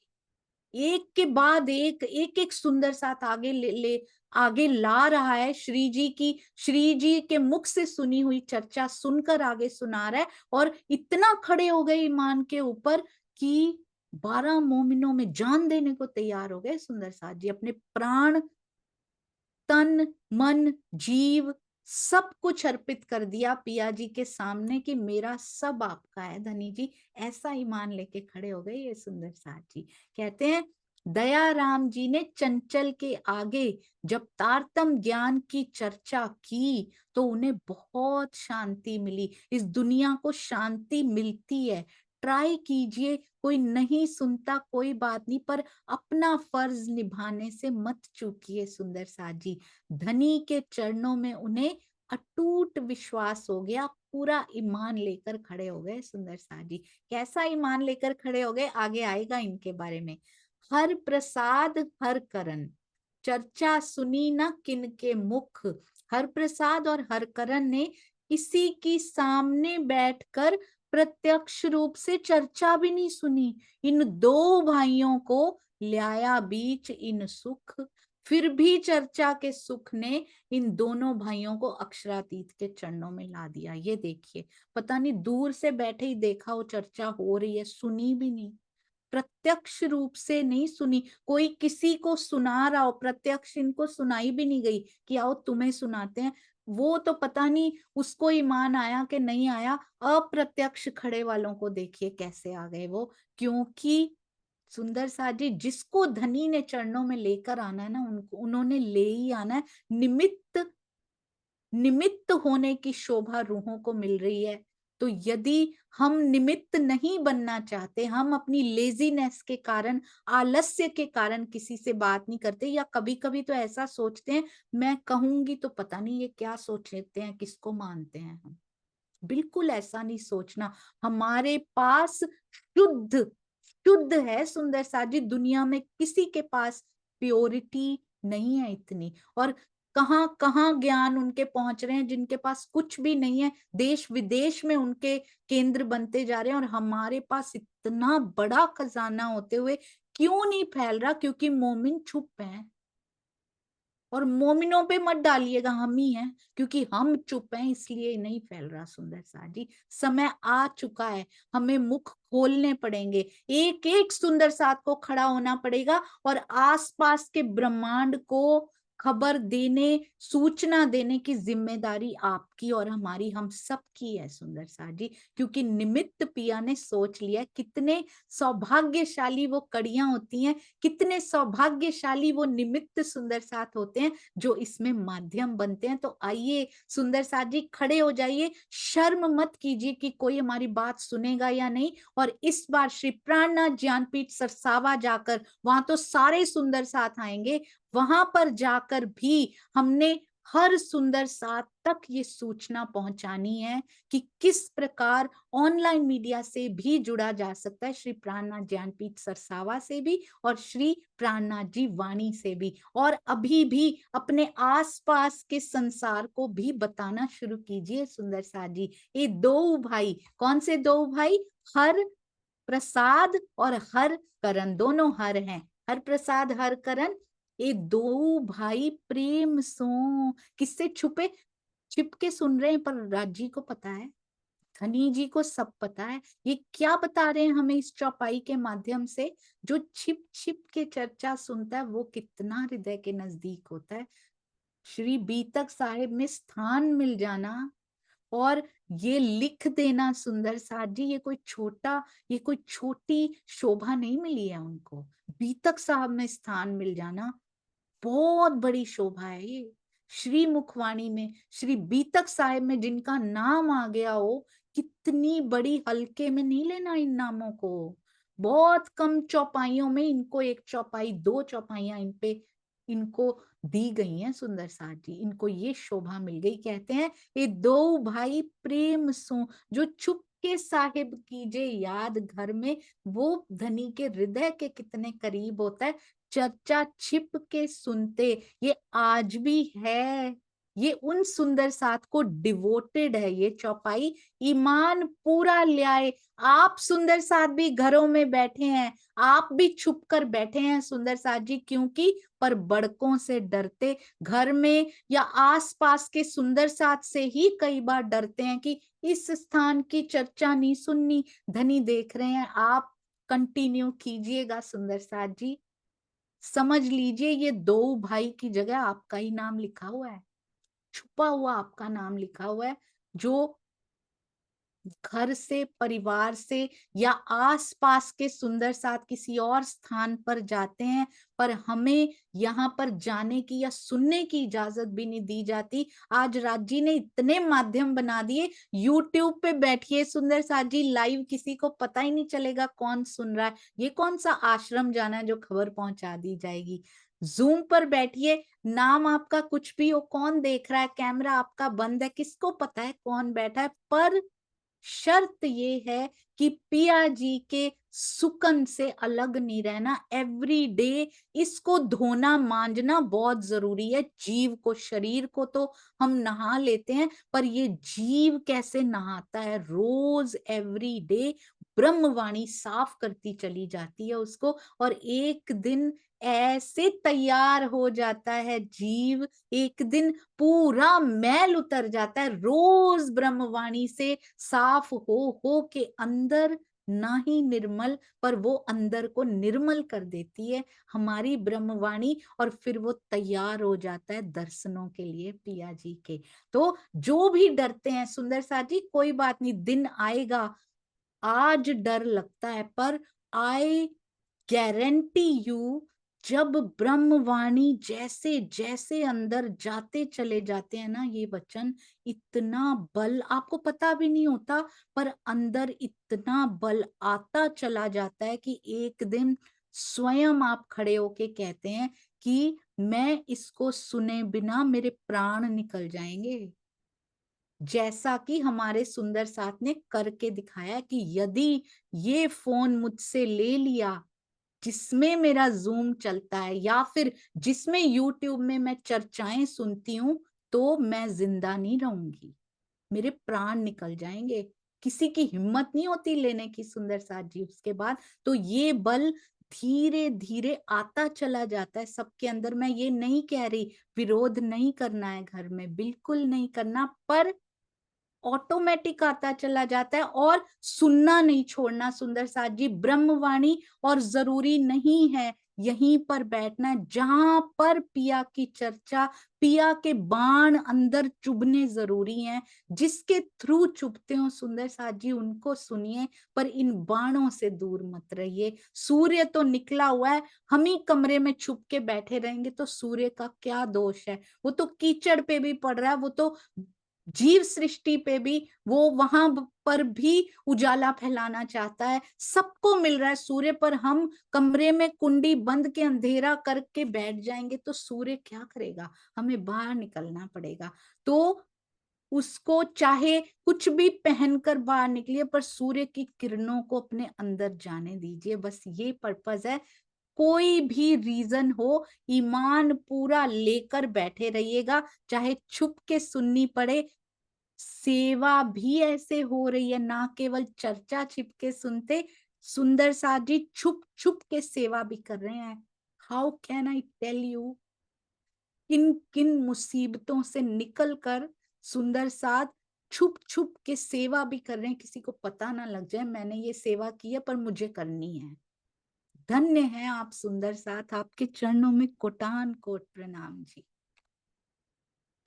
जी। एक के बाद एक, एक एक सुंदर साथ आगे ले आगे ला रहा है, श्री जी की, श्री जी के मुख से सुनी हुई चर्चा सुनकर आगे सुना रहा है। और इतना खड़े हो गए ईमान के ऊपर कि 12 मोमिनों में जान देने को तैयार हो गए सुंदर साथ जी, अपने प्राण, तन, मन, जीव सब कुछ अर्पित कर दिया पिया जी के सामने कि मेरा सब आपका है धनी जी। ऐसा ईमान लेके खड़े हो गए ये सुंदर साथ जी। कहते हैं दयाराम जी ने चंचल के आगे जब तारतम ज्ञान की चर्चा की तो उन्हें बहुत शांति मिली। इस दुनिया को शांति मिलती है, ट्राई कीजिए। कोई नहीं सुनता कोई बात नहीं, पर अपना फर्ज निभाने से मत चूकिए। सुंदर साथ जी, धनी के चरणों में उन्हें अटूट विश्वास हो गया, पूरा ईमान लेकर खड़े हो गए। सुंदर साथ जी कैसा ईमान लेकर खड़े हो गए, आगे आएगा इनके बारे में। हर प्रसाद हर करण, चर्चा सुनी न किन के मुख। हर प्रसाद और हर करण ने किसी की सामने बैठकर प्रत्यक्ष रूप से चर्चा भी नहीं सुनी। इन दो भाइयों को लाया बीच इन सुख, फिर भी चर्चा के सुख ने इन दोनों भाइयों को अक्षरातीत के चरणों में ला दिया। ये देखिए, पता नहीं दूर से बैठे ही देखा वो चर्चा हो रही है, सुनी भी नहीं, प्रत्यक्ष रूप से नहीं सुनी। कोई किसी को सुना रहा हो, प्रत्यक्ष इनको सुनाई भी नहीं गई कि आओ तुम्हें सुनाते हैं। वो तो पता नहीं उसको ईमान आया कि नहीं आया, अप्रत्यक्ष खड़े वालों को देखिए कैसे आ गए वो। क्योंकि सुंदर साथ जी, जिसको धनी ने चरणों में लेकर आना है ना, उनको उन्होंने ले ही आना है। निमित्त निमित्त होने की शोभा रूहों को मिल रही है। तो यदि हम निमित्त नहीं बनना चाहते, हम अपनी लेजीनेस के कारण, आलस्य के कारण किसी से बात नहीं करते, या कभी कभी तो ऐसा सोचते हैं मैं कहूंगी तो पता नहीं ये क्या सोच लेते हैं, किसको मानते हैं हम। बिल्कुल ऐसा नहीं सोचना। हमारे पास शुद्ध शुद्ध है सुंदर साथ जी, दुनिया में किसी के पास प्योरिटी नहीं है इतनी। और कहाँ कहाँ ज्ञान उनके पहुंच रहे हैं जिनके पास कुछ भी नहीं है, देश विदेश में उनके केंद्र बनते जा रहे हैं, और हमारे पास इतना बड़ा खजाना होते हुए क्यों नहीं फैल रहा? क्योंकि मोमिन चुप हैं। और मोमिनों पे मत डालिएगा, हम ही हैं, क्योंकि हम चुप हैं इसलिए नहीं फैल रहा। सुंदर साथ जी, समय आ चुका है, हमें मुख खोलने पड़ेंगे, एक एक सुंदर साथ को खड़ा होना पड़ेगा और आसपास के ब्रह्मांड को खबर देने, सूचना देने की जिम्मेदारी आपकी और हमारी, हम सबकी है। सुंदर साथ जी, क्योंकि निमित्त पिया ने सोच लिया। कितने सौभाग्यशाली वो कड़ियां होती हैं, कितने सौभाग्यशाली वो निमित्त सुंदर साथ होते हैं जो इसमें माध्यम बनते हैं। तो आइए सुंदर साथ जी, खड़े हो जाइए, शर्म मत कीजिए कि कोई हमारी बात सुनेगा या नहीं। और इस बार श्री प्राणनाथ ज्ञानपीठ सरसावा जाकर, वहां तो सारे सुंदर साथ आएंगे, वहां पर जाकर भी हमने हर सुंदर साथ तक ये सूचना पहुंचानी है कि किस प्रकार ऑनलाइन मीडिया से भी जुड़ा जा सकता है, श्री प्राणनाथ ज्ञानपीठ सरसावा से भी और श्री प्राणनाथ जी वाणी से भी। और अभी भी अपने आसपास के संसार को भी बताना शुरू कीजिए। सुंदर साथ जी, ये दो भाई, कौन से दो भाई? हर प्रसाद और हर करण, दोनों हर हैं। हर प्रसाद हर करण, ये दो भाई प्रेम सो किससे छुपे छिप के सुन रहे हैं, पर राजी को पता है, धनी जी को सब पता है। ये क्या बता रहे हैं हमें इस चौपाई के माध्यम से? जो छिप छिप के चर्चा सुनता है वो कितना हृदय के नजदीक होता है। श्री बीतक साहिब में स्थान मिल जाना और ये लिख देना सुंदर साथ जी, ये कोई छोटी शोभा नहीं मिली है उनको। बीतक साहब में स्थान मिल जाना बहुत बड़ी शोभा है। ये श्री मुखवाणी में, श्री बीतक साहिब में जिनका नाम आ गया हो, कितनी बड़ी हल्के में नहीं लेना इन नामों को। बहुत कम चौपाइयों में इनको एक चौपाई, दो चौपाइयां इन पे इनको दी गई हैं। सुंदर साथ जी, इनको ये शोभा मिल गई। कहते हैं ये दो भाई प्रेम सो, जो चुपके साहिब कीजे याद घर में, वो धनी के हृदय के कितने करीब होता है। चर्चा छिप के सुनते, ये आज भी है। ये उन सुंदर साथ को डिवोटेड है ये चौपाई, ईमान पूरा ले आए। आप सुंदर साथ भी घरों में बैठे हैं, आप भी छुप कर बैठे हैं सुंदर साथ जी, क्योंकि पर बड़कों से डरते, घर में या आसपास के सुंदर साथ से ही कई बार डरते हैं कि इस स्थान की चर्चा नहीं सुननी। धनी देख रहे हैं, आप कंटिन्यू कीजिएगा सुंदर साथ जी। समझ लीजिए ये दो भाई की जगह आपका ही नाम लिखा हुआ है, छुपा हुआ आपका नाम लिखा हुआ है, जो घर से, परिवार से या आसपास के सुंदर साथ किसी और स्थान पर जाते हैं, पर हमें यहाँ पर जाने की या सुनने की इजाजत भी नहीं दी जाती। आज राज जी ने इतने माध्यम बना दिए, यूट्यूब पे बैठिए सुंदर साथ जी लाइव, किसी को पता ही नहीं चलेगा कौन सुन रहा है। ये कौन सा आश्रम जाना है जो खबर पहुंचा दी जाएगी। जूम पर बैठिए, नाम आपका कुछ भी हो, कौन देख रहा है, कैमरा आपका बंद है, किसको पता है कौन बैठा है। पर शर्त ये है कि पिया जी के सुकन से अलग नहीं रहना। एवरी डे इसको धोना मांजना बहुत जरूरी है। जीव को, शरीर को तो हम नहा लेते हैं, पर ये जीव कैसे नहाता है, रोज एवरी डे ब्रह्मवाणी साफ करती चली जाती है उसको, और एक दिन ऐसे तैयार हो जाता है जीव, एक दिन पूरा मैल उतर जाता है, रोज ब्रह्मवाणी से साफ हो के अंदर ना ही निर्मल, पर वो अंदर को निर्मल कर देती है हमारी ब्रह्मवाणी, और फिर वो तैयार हो जाता है दर्शनों के लिए पिया जी के। तो जो भी डरते हैं सुंदर साथ जी, कोई बात नहीं, दिन आएगा। आज डर लगता है, पर आई गारंटी यू, जब ब्रह्मवाणी जैसे जैसे अंदर जाते चले जाते हैं ना ये वचन, इतना बल आपको पता भी नहीं होता, पर अंदर इतना बल आता चला जाता है कि एक दिन स्वयं आप खड़े होके कहते हैं कि मैं इसको सुने बिना मेरे प्राण निकल जाएंगे। जैसा कि हमारे सुंदर साथ ने करके दिखाया कि यदि ये फोन मुझसे ले लिया जिसमें मेरा जूम चलता है या फिर जिसमें यूट्यूब में मैं चर्चाएं सुनती हूँ, तो मैं जिंदा नहीं रहूंगी, मेरे प्राण निकल जाएंगे। किसी की हिम्मत नहीं होती लेने की सुंदर साथ जी उसके बाद। तो ये बल धीरे धीरे आता चला जाता है सबके अंदर। मैं ये नहीं कह रही विरोध नहीं करना है घर में, बिल्कुल नहीं करना, पर ऑटोमेटिक आता चला जाता है, और सुनना नहीं छोड़ना सुंदर साथ जी ब्रह्मवाणी। और जरूरी नहीं है यहीं पर बैठना, जहां पर पिया की चर्चा, पिया के बाण अंदर चुभने जरूरी हैं। जिसके थ्रू चुभते हो सुंदर साथ जी उनको सुनिए, पर इन बाणों से दूर मत रहिए। सूर्य तो निकला हुआ है, हम ही कमरे में छुप के बैठे रहेंगे तो सूर्य का क्या दोष है। वो तो कीचड़ पे भी पड़ रहा है, वो तो जीव सृष्टि पे भी, वो वहां पर भी उजाला फैलाना चाहता है, सबको मिल रहा है सूर्य पर। हम कमरे में कुंडी बंद के अंधेरा करके बैठ जाएंगे तो सूर्य क्या करेगा, हमें बाहर निकलना पड़ेगा। तो उसको चाहे कुछ भी पहनकर बाहर निकलिए, पर सूर्य की किरणों को अपने अंदर जाने दीजिए, बस ये पर्पस है। कोई भी रीजन हो, ईमान पूरा लेकर बैठे रहिएगा, चाहे छुप के सुननी पड़े। सेवा भी ऐसे हो रही है, ना केवल चर्चा छिप के सुनते, सुंदर साथ जी छुप छुप के सेवा भी कर रहे हैं। How can I tell you, किन किन मुसीबतों से निकलकर सुंदर साथ छुप छुप के सेवा भी कर रहे हैं, किसी को पता ना लग जाए मैंने ये सेवा की है पर मुझे करनी है। धन्य है आप सुंदर साथ, आपके चरणों में कोटान कोट प्रणाम जी।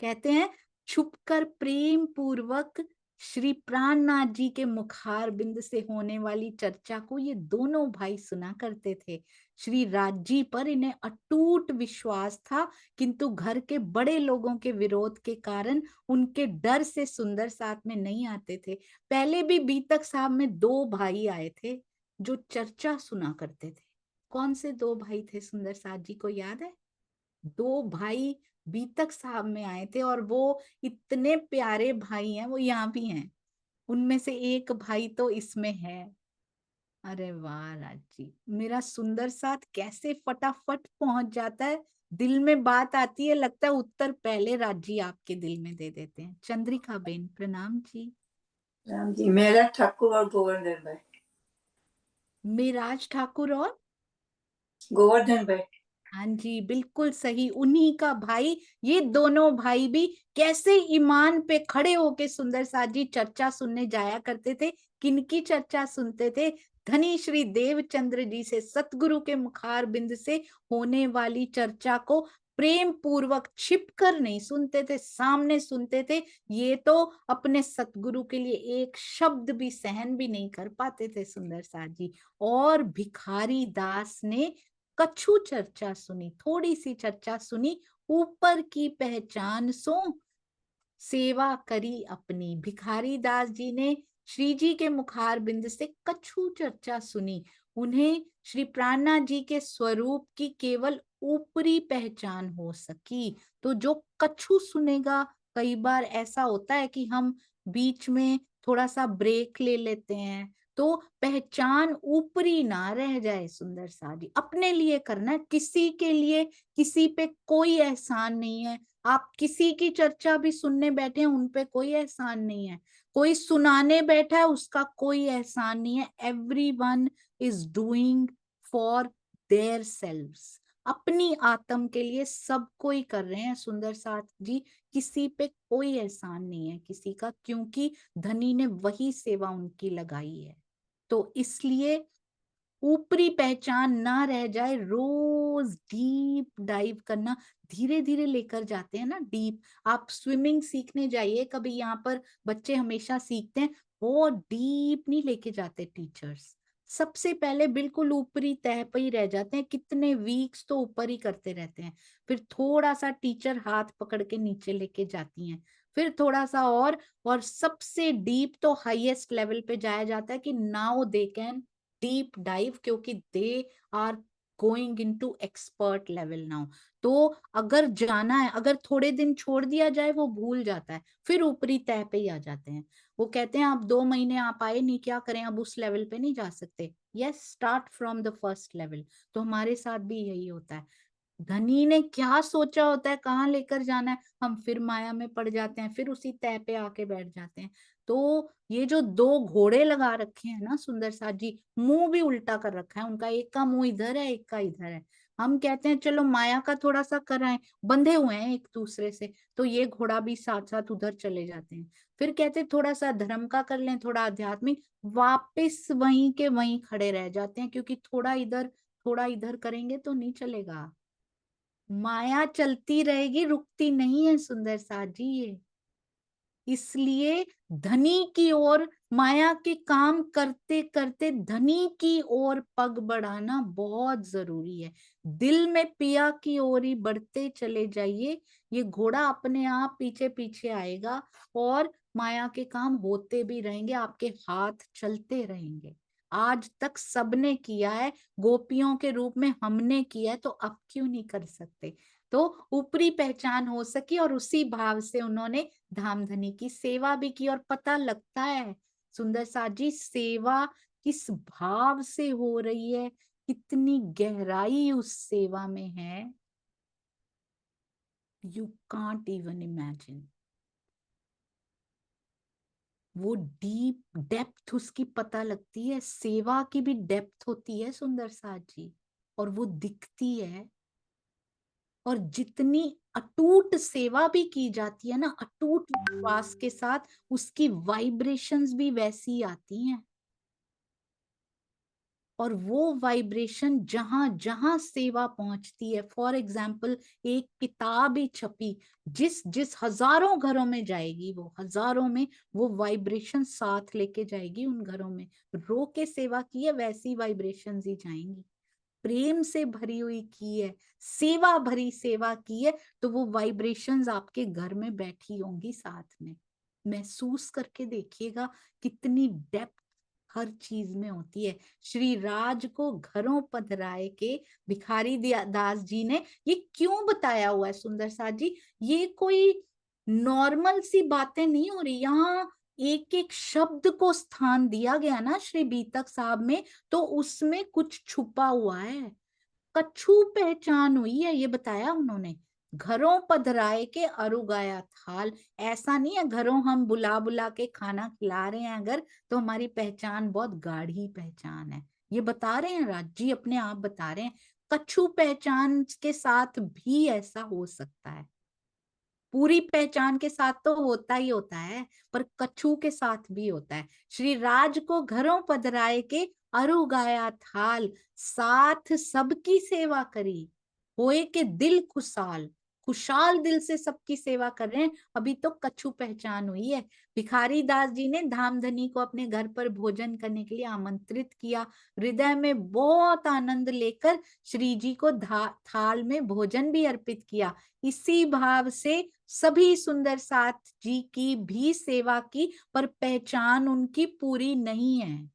कहते हैं छुपकर प्रेम पूर्वक श्री प्राणनाथ जी के मुखार बिंद से होने वाली चर्चा को ये दोनों भाई सुना करते थे। श्री राज जी पर इन्हें अटूट विश्वास था, किंतु घर के बड़े लोगों के विरोध के कारण उनके डर से सुंदर साथ में नहीं आते थे। पहले भी बीतक साहब में दो भाई आए थे जो चर्चा सुना करते थे। कौन से दो भाई थे सुंदर साथ जी को याद है? दो भाई बीतक साहब में आए थे, और वो इतने प्यारे भाई हैं, वो यहाँ भी हैं। उनमें से एक भाई तो इसमें है। अरे वाह राज जी, मेरा सुंदर साथ कैसे फटाफट पहुंच जाता है, दिल में बात आती है, लगता है उत्तर पहले राज जी आपके दिल में दे देते हैं। चंद्रिका बेन प्रणाम जी। राम जी, मेरा ठाकुर और गोवर्धन भाई। मेराज ठाकुर और गोवर्धन भाई। हाँ जी बिल्कुल सही, उन्हीं का भाई। ये दोनों भाई भी कैसे ईमान पे खड़े होके सुंदर साथ जी चर्चा सुनने जाया करते थे। किनकी चर्चा सुनते थे? धनी श्री देवचंद्र जी से, सतगुरु के मुखार बिंद से होने वाली चर्चा को प्रेम पूर्वक छिप कर नहीं सुनते थे, सामने सुनते थे। ये तो अपने सतगुरु के लिए एक शब्द भी सहन भी नहीं कर पाते थे सुंदर साथ जी। और भिखारी दास ने कछु चर्चा सुनी, थोड़ी सी चर्चा सुनी, ऊपर की पहचान सो सेवा करी अपनी। भिखारी दास जी ने श्री जी के मुखार बिंद से कछु चर्चा सुनी। उन्हें श्री प्राणनाथ जी के स्वरूप की केवल ऊपरी पहचान हो सकी। तो जो कछु सुनेगा, कई बार ऐसा होता है कि हम बीच में थोड़ा सा ब्रेक ले लेते हैं, तो पहचान ऊपरी ना रह जाए। सुंदर सा जी अपने लिए करना है, किसी के लिए किसी पे कोई एहसान नहीं है। आप किसी की चर्चा भी सुनने बैठे हैं, उनपे कोई एहसान नहीं है। कोई सुनाने बैठा है, उसका कोई एहसान नहीं है। Everyone is doing for their selves, अपनी आत्म के लिए सब कोई कर रहे हैं सुंदर साथ जी। किसी पे कोई एहसान नहीं है किसी का, क्योंकि धनी ने वही सेवा उनकी लगाई है। तो इसलिए ऊपरी पहचान ना रह जाए, रोज डीप डाइव करना, धीरे धीरे लेकर जाते हैं ना डीप। आप स्विमिंग सीखने जाइए कभी, यहाँ पर बच्चे हमेशा सीखते हैं, वो डीप नहीं लेके जाते टीचर्स। सबसे पहले बिल्कुल ऊपरी तह पे ही रह जाते हैं, कितने वीक्स तो ऊपर ही करते रहते हैं। फिर थोड़ा सा टीचर हाथ पकड़ के नीचे लेके जाती हैं, फिर थोड़ा सा और सबसे डीप तो हाईएस्ट लेवल पे जाया जाता है कि now they can deep dive, क्योंकि they are going into expert level now. तो अगर जाना है, अगर थोड़े दिन छोड़ दिया जाए वो भूल जाता है, फिर ऊपरी तह पे ही आ जाते हैं। वो कहते हैं आप 2 महीने आप आए नहीं, क्या करें, अब उस लेवल पे नहीं जा सकते। Yes, start from the first level. तो हमारे साथ भी यही होता है। धनी ने क्या सोचा होता है, कहाँ लेकर जाना है, हम फिर माया में पड़ जाते हैं, फिर उसी तह पे आके बैठ जाते हैं। तो ये जो 2 घोड़े लगा रखे हैं ना सुंदर साथ जी, मुंह भी उल्टा कर रखा है उनका, एक का मुंह इधर है, एक का इधर है। हम कहते हैं चलो माया का थोड़ा सा कराएं, बंधे हुए हैं एक दूसरे से, तो ये घोड़ा भी साथ साथ उधर चले जाते हैं। फिर कहते हैं थोड़ा सा धर्म का कर लें, थोड़ा आध्यात्मिक, वापिस वहीं के वहीं खड़े रह जाते हैं, क्योंकि थोड़ा इधर करेंगे तो नहीं चलेगा। माया चलती रहेगी, रुकती नहीं है सुंदर साथ जी ये। इसलिए धनी की ओर, माया के काम करते करते धनी की ओर पग बढ़ाना बहुत जरूरी है। दिल में पिया की ओर ही बढ़ते चले जाइए, ये घोड़ा अपने आप पीछे पीछे आएगा और माया के काम होते भी रहेंगे, आपके हाथ चलते रहेंगे। आज तक सबने किया है, गोपियों के रूप में हमने किया है, तो अब क्यों नहीं कर सकते। तो ऊपरी पहचान हो सकी और उसी भाव से उन्होंने धामधनी की सेवा भी की। और पता लगता है सुंदर साथ जी, सेवा किस भाव से हो रही है, कितनी गहराई उस सेवा में है, यू कांट इवन इमेजिन। वो डीप डेप्थ उसकी पता लगती है, सेवा की भी डेप्थ होती है सुंदर साथ जी, और वो दिखती है। और जितनी अटूट सेवा भी की जाती है ना, अटूट विश्वास के साथ, उसकी वाइब्रेशंस भी वैसी आती हैं। और वो वाइब्रेशन जहां जहां सेवा पहुंचती है, फॉर एग्जाम्पल एक किताब ही छपी, जिस जिस हजारों घरों में जाएगी, वो हजारों में वो वाइब्रेशन साथ लेके जाएगी उन घरों में। रो के सेवा की है, वैसी वाइब्रेशन ही जाएंगी। प्रेम से भरी हुई की है, सेवा भरी सेवा की है, तो वो वाइब्रेशंस आपके घर में बैठी होंगी साथ में। महसूस करके देखिएगा कितनी डेप्थ हर चीज में होती है। श्री राज को घरों पधराए के भिखारी दास जी ने ये क्यों बताया हुआ है सुंदर साथ जी, ये कोई नॉर्मल सी बातें नहीं हो रही, यहाँ एक एक शब्द को स्थान दिया गया ना श्री बीतक साहब में, तो उसमें कुछ छुपा हुआ है। कछु पहचान हुई है, ये बताया उन्होंने। घरों पधराए के अरुगाया थाल, ऐसा नहीं है घरों हम बुला बुला के खाना खिला रहे हैं अगर, तो हमारी पहचान बहुत गाढ़ी पहचान है। ये बता रहे हैं राज जी, अपने आप बता रहे हैं, कछु पहचान के साथ भी ऐसा हो सकता है। पूरी पहचान के साथ तो होता ही होता है, पर कछु के साथ भी होता है। श्री राज को घरों पधराए के अरु गाया थाल, साथ सबकी सेवा करी। होए के दिल खुशाल, खुशाल दिल से सबकी सेवा कर रहे हैं। अभी तो कछु पहचान हुई है। भिखारी दास जी ने धामधनी को अपने घर पर भोजन करने के लिए आमंत्रित किया। हृदय में बहुत आनंद लेकर श्री जी को थाल में भोजन भी अर्पित किया। इसी भाव से सभी सुंदर साथ जी की भी सेवा की, पर पहचान उनकी पूरी नहीं है।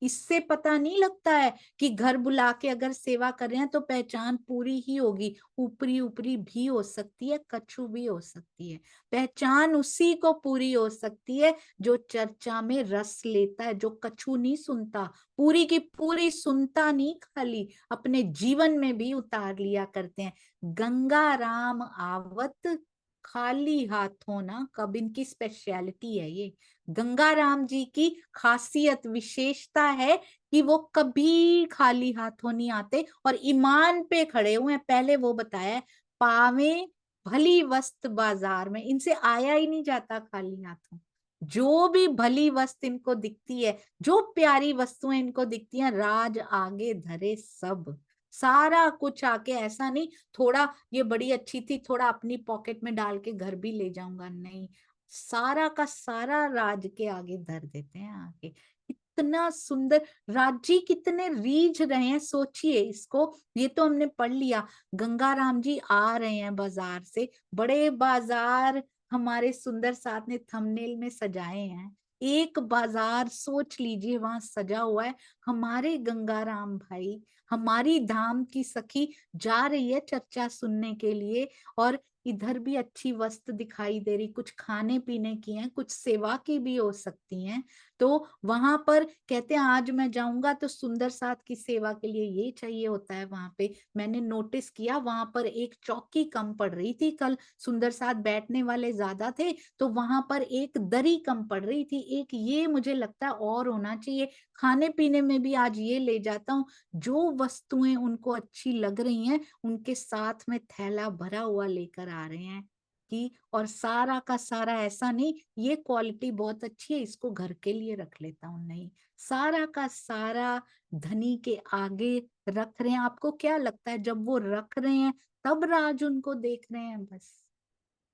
इससे पता नहीं लगता है कि घर बुला के अगर सेवा कर रहे हैं तो पहचान पूरी ही होगी। ऊपरी ऊपरी भी हो सकती है, कछु भी हो सकती है। पहचान उसी को पूरी हो सकती है जो चर्चा में रस लेता है, जो कछु नहीं सुनता, पूरी की पूरी सुनता नहीं, खाली अपने जीवन में भी उतार लिया करते हैं। गंगा राम आवत खाली हाथों ना कब, इनकी स्पेशलिटी है ये। गंगा राम जी की खासियत विशेषता है कि वो कभी खाली हाथों नहीं आते और ईमान पे खड़े हुए हैं। पहले वो बताया, पावे भली वस्त बाजार में, इनसे आया ही नहीं जाता खाली हाथों। जो भी भली वस्तु इनको दिखती है, जो प्यारी वस्तुएं इनको दिखती हैं, राज आगे धरे सब, सारा कुछ आके, ऐसा नहीं थोड़ा ये बड़ी अच्छी थी थोड़ा अपनी पॉकेट में डाल के घर भी ले जाऊंगा, नहीं, सारा का सारा राज के आगे धर देते हैं आगे। इतना सुंदर राज्य, कितने रीझ रहे हैं, सोचिए इसको। ये तो हमने पढ़ लिया, गंगा राम जी आ रहे हैं बाजार से, बड़े बाजार हमारे सुंदर साथ ने थंबनेल में सजाए हैं। एक बाजार सोच लीजिए वहां सजा हुआ है, हमारे गंगा राम भाई, हमारी धाम की सखी जा रही है चर्चा सुनने के लिए, और इधर भी अच्छी वस्तु दिखाई दे रही, कुछ खाने पीने की हैं, कुछ सेवा की भी हो सकती हैं। तो वहां पर कहते हैं आज मैं जाऊंगा तो सुंदर साथ की सेवा के लिए ये चाहिए होता है। वहां पे मैंने नोटिस किया, वहां पर एक चौकी कम पड़ रही थी कल, सुंदर साथ बैठने वाले ज्यादा थे तो वहां पर एक दरी कम पड़ रही थी। एक ये मुझे लगता है और होना चाहिए। खाने पीने में भी आज ये ले जाता हूँ, जो वस्तुएं उनको अच्छी लग रही हैं उनके साथ में थैला भरा हुआ लेकर आ रहे हैं कि, और सारा का सारा ऐसा नहीं ये क्वालिटी बहुत अच्छी है इसको घर के लिए रख लेता हूं, नहीं, सारा का सारा धनी के आगे रख रहे हैं। आपको क्या लगता है जब वो रख रहे हैं तब राज उनको देख रहे हैं? बस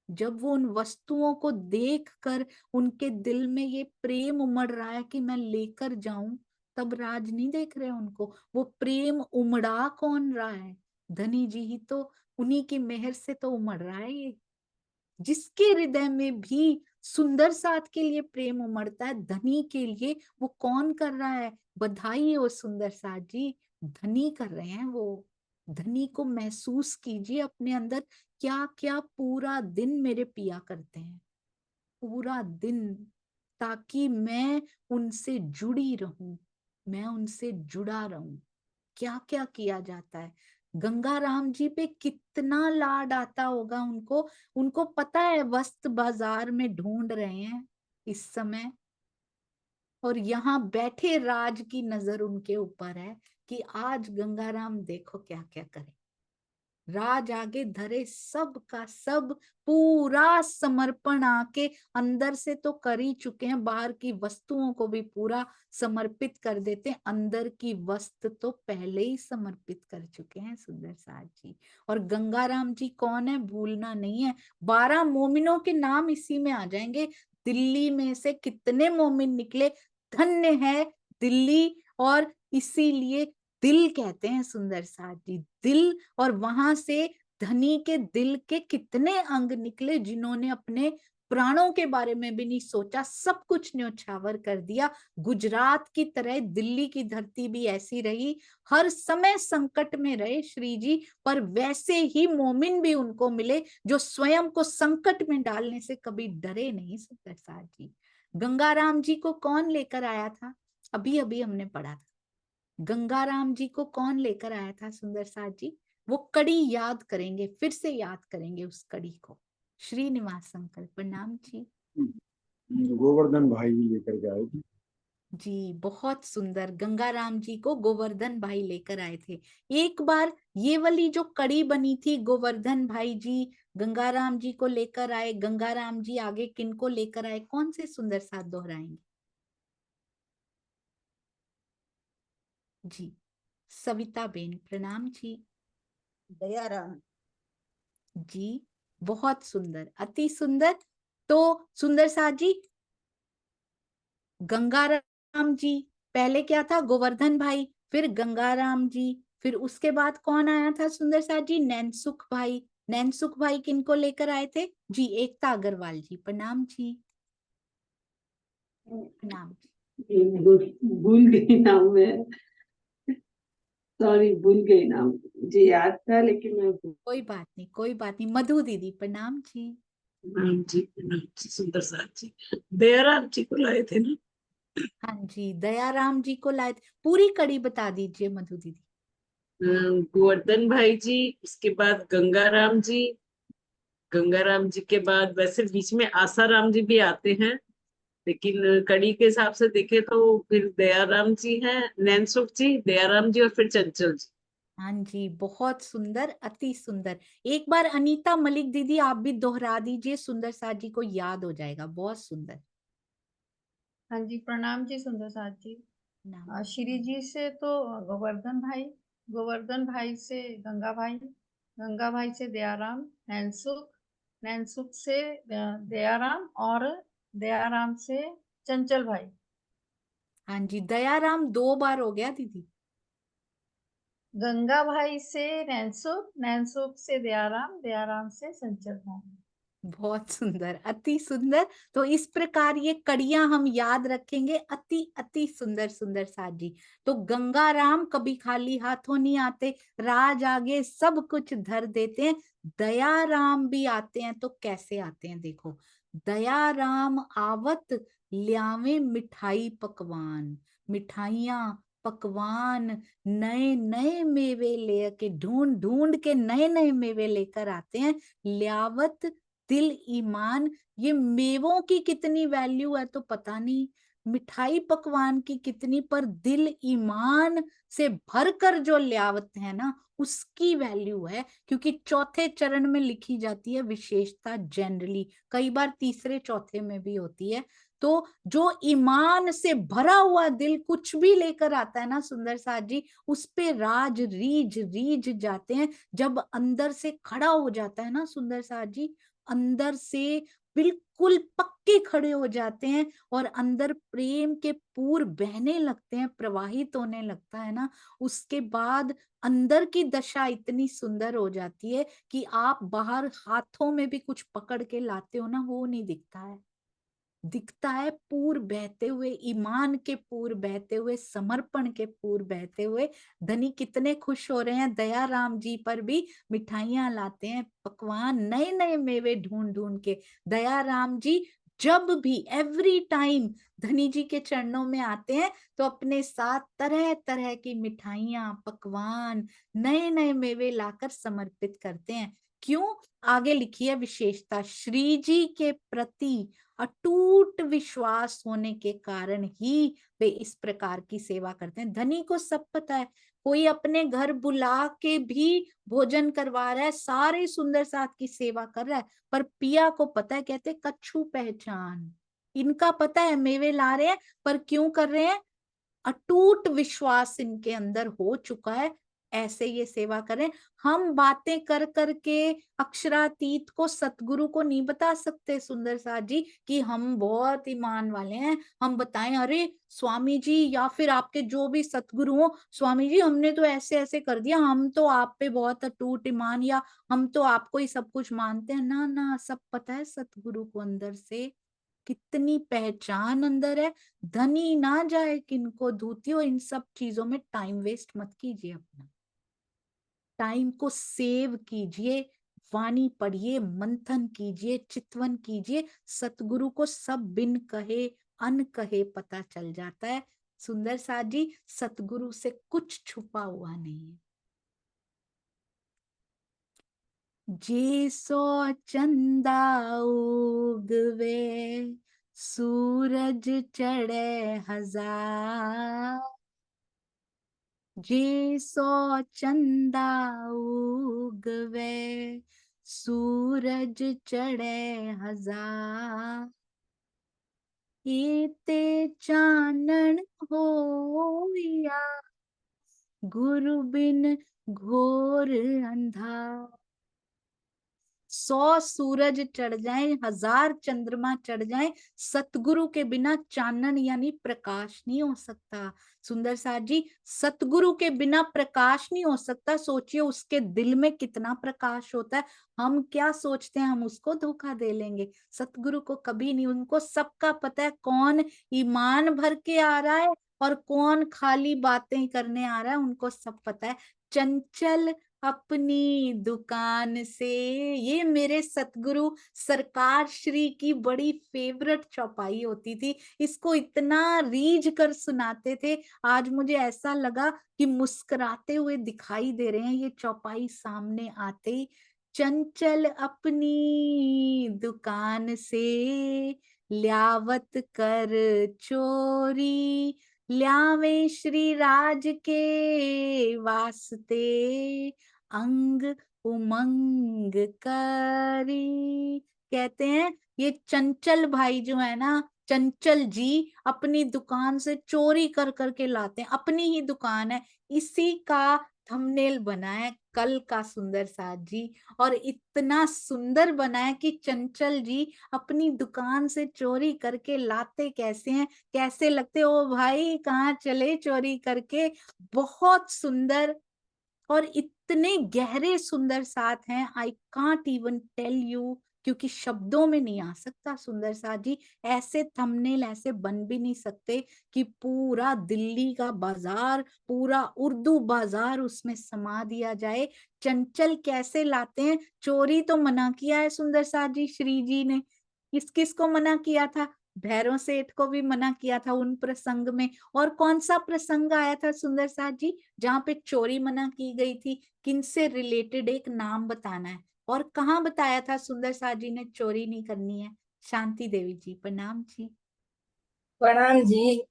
जब वो उन वस्तुओं को देखकर उनके दिल में ये प्रेम उमड़ रहा है कि मैं लेकर जाऊं, तब राज नहीं देख रहे उनको। वो प्रेम उमड़ा कौन रहा है? धनी जी ही तो, उन्हीं की मेहर से तो उमड़ रहा है ये। जिसके हृदय में भी सुंदर साथ के लिए प्रेम उमड़ता है, धनी के लिए, वो कौन कर रहा है? बधाई हो सुंदर साथ जी, धनी कर रहे हैं वो। धनी को महसूस कीजिए अपने अंदर, क्या क्या पूरा दिन मेरे पिया करते हैं, पूरा दिन, ताकि मैं उनसे जुड़ी रहूं, मैं उनसे जुड़ा रहूं। क्या क्या किया जाता है। गंगा राम जी पे कितना लाड आता होगा उनको। उनको पता है वस्त बाजार में ढूंढ रहे हैं इस समय, और यहाँ बैठे राज की नजर उनके ऊपर है कि आज गंगाराम देखो क्या क्या करे। राज आगे धरे, सब का सब पूरा समर्पण आके अंदर से तो कर ही चुके हैं, बाहर की वस्तुओं को भी पूरा समर्पित कर देते हैं, अंदर की वस्तु तो पहले ही समर्पित कर चुके हैं सुंदर साथ जी। और गंगाराम जी कौन है भूलना नहीं है, 12 मोमिनों के नाम इसी में आ जाएंगे। दिल्ली में से कितने मोमिन निकले, धन्य है दिल्ली, और इसीलिए दिल कहते हैं सुंदर साथ जी, दिल। और वहां से धनी के दिल के कितने अंग निकले जिन्होंने अपने प्राणों के बारे में भी नहीं सोचा, सब कुछ न्योछावर कर दिया। गुजरात की तरह दिल्ली की धरती भी ऐसी रही, हर समय संकट में रहे श्री जी, पर वैसे ही मोमिन भी उनको मिले जो स्वयं को संकट में डालने से कभी डरे नहीं सुंदर साथ जी। गंगाराम जी को कौन लेकर आया था? अभी अभी हमने पढ़ा था, गंगाराम जी को कौन लेकर आया था सुंदर साथ जी? वो कड़ी याद करेंगे, फिर से याद करेंगे उस कड़ी को। श्रीनिवास अंकल प्रणाम जी। गोवर्धन भाई भी लेकर के आए थे। जी बहुत सुंदर, गंगाराम जी को गोवर्धन भाई लेकर आए थे। एक बार ये वाली जो कड़ी बनी थी, गोवर्धन भाई जी गंगाराम जी को लेकर आए, गंगाराम जी आगे किनको लेकर आए, कौन से सुंदर साथ दोहराएंगे? जी सविता बेन प्रणाम जी। दयाराम जी, बहुत सुंदर, अति सुंदर। तो सुंदर साथ जी, गंगाराम जी, पहले क्या था? गोवर्धन भाई, फिर गंगाराम जी, फिर उसके बाद कौन आया था सुंदर साथ जी? नैनसुख भाई। नैनसुख भाई किनको लेकर आए थे जी? एकता अग्रवाल जी। प्रणाम जी, प्रणाम जी। भूल गई नाम में, सॉरी भूल गई नाम। जी याद था लेकिन मैं कोई बात नहीं, कोई बात नहीं। मधु दीदी, प्रणाम जी। प्रणाम जी, प्रणाम जी। सुंदर साथ जी, दयाराम जी को लाए थे ना? हाँ जी, दयाराम जी को लाए थे। पूरी कड़ी बता दीजिए मधु दीदी। गोवर्धन भाई जी, उसके बाद गंगाराम जी, गंगाराम जी के बाद वैसे बीच में आसाराम जी भी आते हैं, लेकिन कड़ी के हिसाब से देखे तो फिर दयाराम जी हैं, नैनसुख जी, दयाराम जी और फिर चंचल जी। हाँ जी, बहुत सुंदर, अति सुंदर। एक बार अनीता मलिक दीदी आप भी दोहरा दीजिए, सुंदर साथ जी को याद हो जाएगा। बहुत सुंदर। हाँ जी, प्रणाम जी सुंदर साथ जी। नाम श्री जी से तो गोवर्धन भाई, गोवर्धन भाई से गंगा भाई, गंगा भाई से दयाराम, नैनसुख, नैनसुख से दयाराम, और दयाराम से चंचल भाई। हाँ जी, दयाराम 2 बार हो गया दीदी। गंगा भाई से नैनसुख, नैनसुख से दयाराम, दयाराम से चंचल भाई। बहुत सुंदर, अति सुंदर। तो इस प्रकार ये कड़ियां हम याद रखेंगे। अति अति सुंदर सुंदर साथ जी। तो गंगाराम कभी खाली हाथों नहीं आते, राज आगे सब कुछ धर देते हैं। दयाराम भी आते हैं तो कैसे आते हैं देखो। दयाराम आवत ल्यावे मिठाई पकवान, मिठाइयां पकवान, नए नए मेवे लेके, ढूंढ ढूंढ के नए नए मेवे लेकर आते हैं। ल्यावत दिल ईमान, ये मेवों की कितनी वैल्यू है तो पता नहीं, मिठाई पकवान की कितनी, पर दिल ईमान से भरकर जो ल्यावत है ना, उसकी वैल्यू है। क्योंकि चौथे चरण में लिखी जाती है विशेषता जनरली, कई बार तीसरे चौथे में भी होती है। तो जो ईमान से भरा हुआ दिल कुछ भी लेकर आता है ना सुंदर साथ जी, उस पे राज रीझ रीझ जाते हैं। जब अंदर से खड़ा हो जाता है ना सुंदर साथ जी, अंदर से बिल्कुल पक्के खड़े हो जाते हैं, और अंदर प्रेम के पूर बहने लगते हैं, प्रवाहित होने लगता है ना। उसके बाद अंदर की दशा इतनी सुंदर हो जाती है कि आप बाहर हाथों में भी कुछ पकड़ के लाते हो ना, वो नहीं दिखता है। दिखता है पूर बहते हुए, ईमान के पूर बहते हुए, समर्पण के पूर बहते हुए। धनी कितने खुश हो रहे हैं, दयाराम जी पर भी मिठाइयां लाते हैं, पकवान, नए नए मेवे ढूंढ ढूंढ के। दयाराम जी जब भी, एवरी टाइम धनी जी के चरणों में आते हैं तो अपने साथ तरह तरह की मिठाइयां, पकवान, नए नए मेवे लाकर समर्पित करते हैं। क्यों? आगे लिखी है विशेषता, श्री जी के प्रति अटूट विश्वास होने के कारण ही वे इस प्रकार की सेवा करते हैं। धनी को सब पता है, कोई अपने घर बुला के भी भोजन करवा रहा है, सारे सुंदर साथ की सेवा कर रहा है, पर पिया को पता है, कहते कछु पहचान, इनका पता है मेवे ला रहे हैं, पर क्यों कर रहे हैं? अटूट विश्वास इनके अंदर हो चुका है, ऐसे ये सेवा करें। हम बातें कर करके अक्षरातीत को, सतगुरु को नहीं बता सकते सुंदर साथ जी कि हम बहुत ईमान वाले हैं। हम बताएं, अरे स्वामी जी, या फिर आपके जो भी सतगुरु हो, स्वामी जी हमने तो ऐसे ऐसे कर दिया, हम तो आप पे बहुत अटूट ईमान, या हम तो आपको ही सब कुछ मानते हैं। ना ना, सब पता है सतगुरु को अंदर से, कितनी पहचान अंदर है। धनी ना जाए किनको धूतियो, इन सब चीजों में टाइम वेस्ट मत कीजिए, अपना टाइम को सेव कीजिए, वाणी पढ़िए, मंथन कीजिए, चितवन कीजिए। सतगुरु को सब बिन कहे अन कहे पता चल जाता है। सुंदर साथ जी, सतगुरु से कुछ छुपा हुआ नहीं है। जे सो चंदा उगवे, सूरज चढ़े हजार, जे सो चंदा उगवे, सूरज चढ़े हजार, एते चानन होया, गुरु बिन घोर अंधार। 100 सूरज चढ़ जाएं, 1000 चंद्रमा चढ़ जाएं, सतगुरु के बिना चानन यानी प्रकाश नहीं हो सकता। सुंदर साथ जी, सतगुरु के बिना प्रकाश नहीं हो सकता। सोचिए उसके दिल में कितना प्रकाश होता है। हम क्या सोचते हैं हम उसको धोखा दे लेंगे, सतगुरु को कभी नहीं। उनको सबका पता है कौन ईमान भर के आ रहा है और कौन खाली बातें करने आ रहा है, उनको सब पता है। चंचल अपनी दुकान से, ये मेरे सतगुरु सरकार श्री की बड़ी फेवरेट चौपाई होती थी। इसको इतना रीझ कर सुनाते थे। आज मुझे ऐसा लगा कि मुस्कुराते हुए दिखाई दे रहे हैं ये चौपाई सामने आते ही। चंचल अपनी दुकान से ल्यावत कर चोरी, ल्यावे श्री राज के वास्ते अंग उमंग करी। कहते हैं ये चंचल भाई जो है ना, चंचल जी अपनी दुकान से चोरी कर करके लाते हैं। अपनी ही दुकान है, इसी का थंबनेल बना है कल का सुंदर साथ जी। और इतना सुंदर बना है कि चंचल जी अपनी दुकान से चोरी करके लाते कैसे हैं, कैसे लगते। ओ भाई कहाँ चले चोरी करके। बहुत सुंदर और इतने गहरे सुंदर साथ हैं, I can't even tell you, क्योंकि शब्दों में नहीं आ सकता सुंदर साथ जी। ऐसे थंबनेल ऐसे बन भी नहीं सकते कि पूरा दिल्ली का बाजार, पूरा उर्दू बाजार उसमें समा दिया जाए। चंचल कैसे लाते हैं, चोरी तो मना किया है सुंदर साथ जी श्री जी ने। किस किस को मना किया था, भैरव सेठ को भी मना किया था उन प्रसंग में। और कौन सा प्रसंग आया था सुंदर साथ जी जहाँ पे चोरी मना की गई थी, किनसे रिलेटेड एक नाम बताना है। और कहाँ बताया था सुंदर साथ जी ने चोरी नहीं करनी है। शांति देवी जी प्रणाम जी। प्रणाम जी,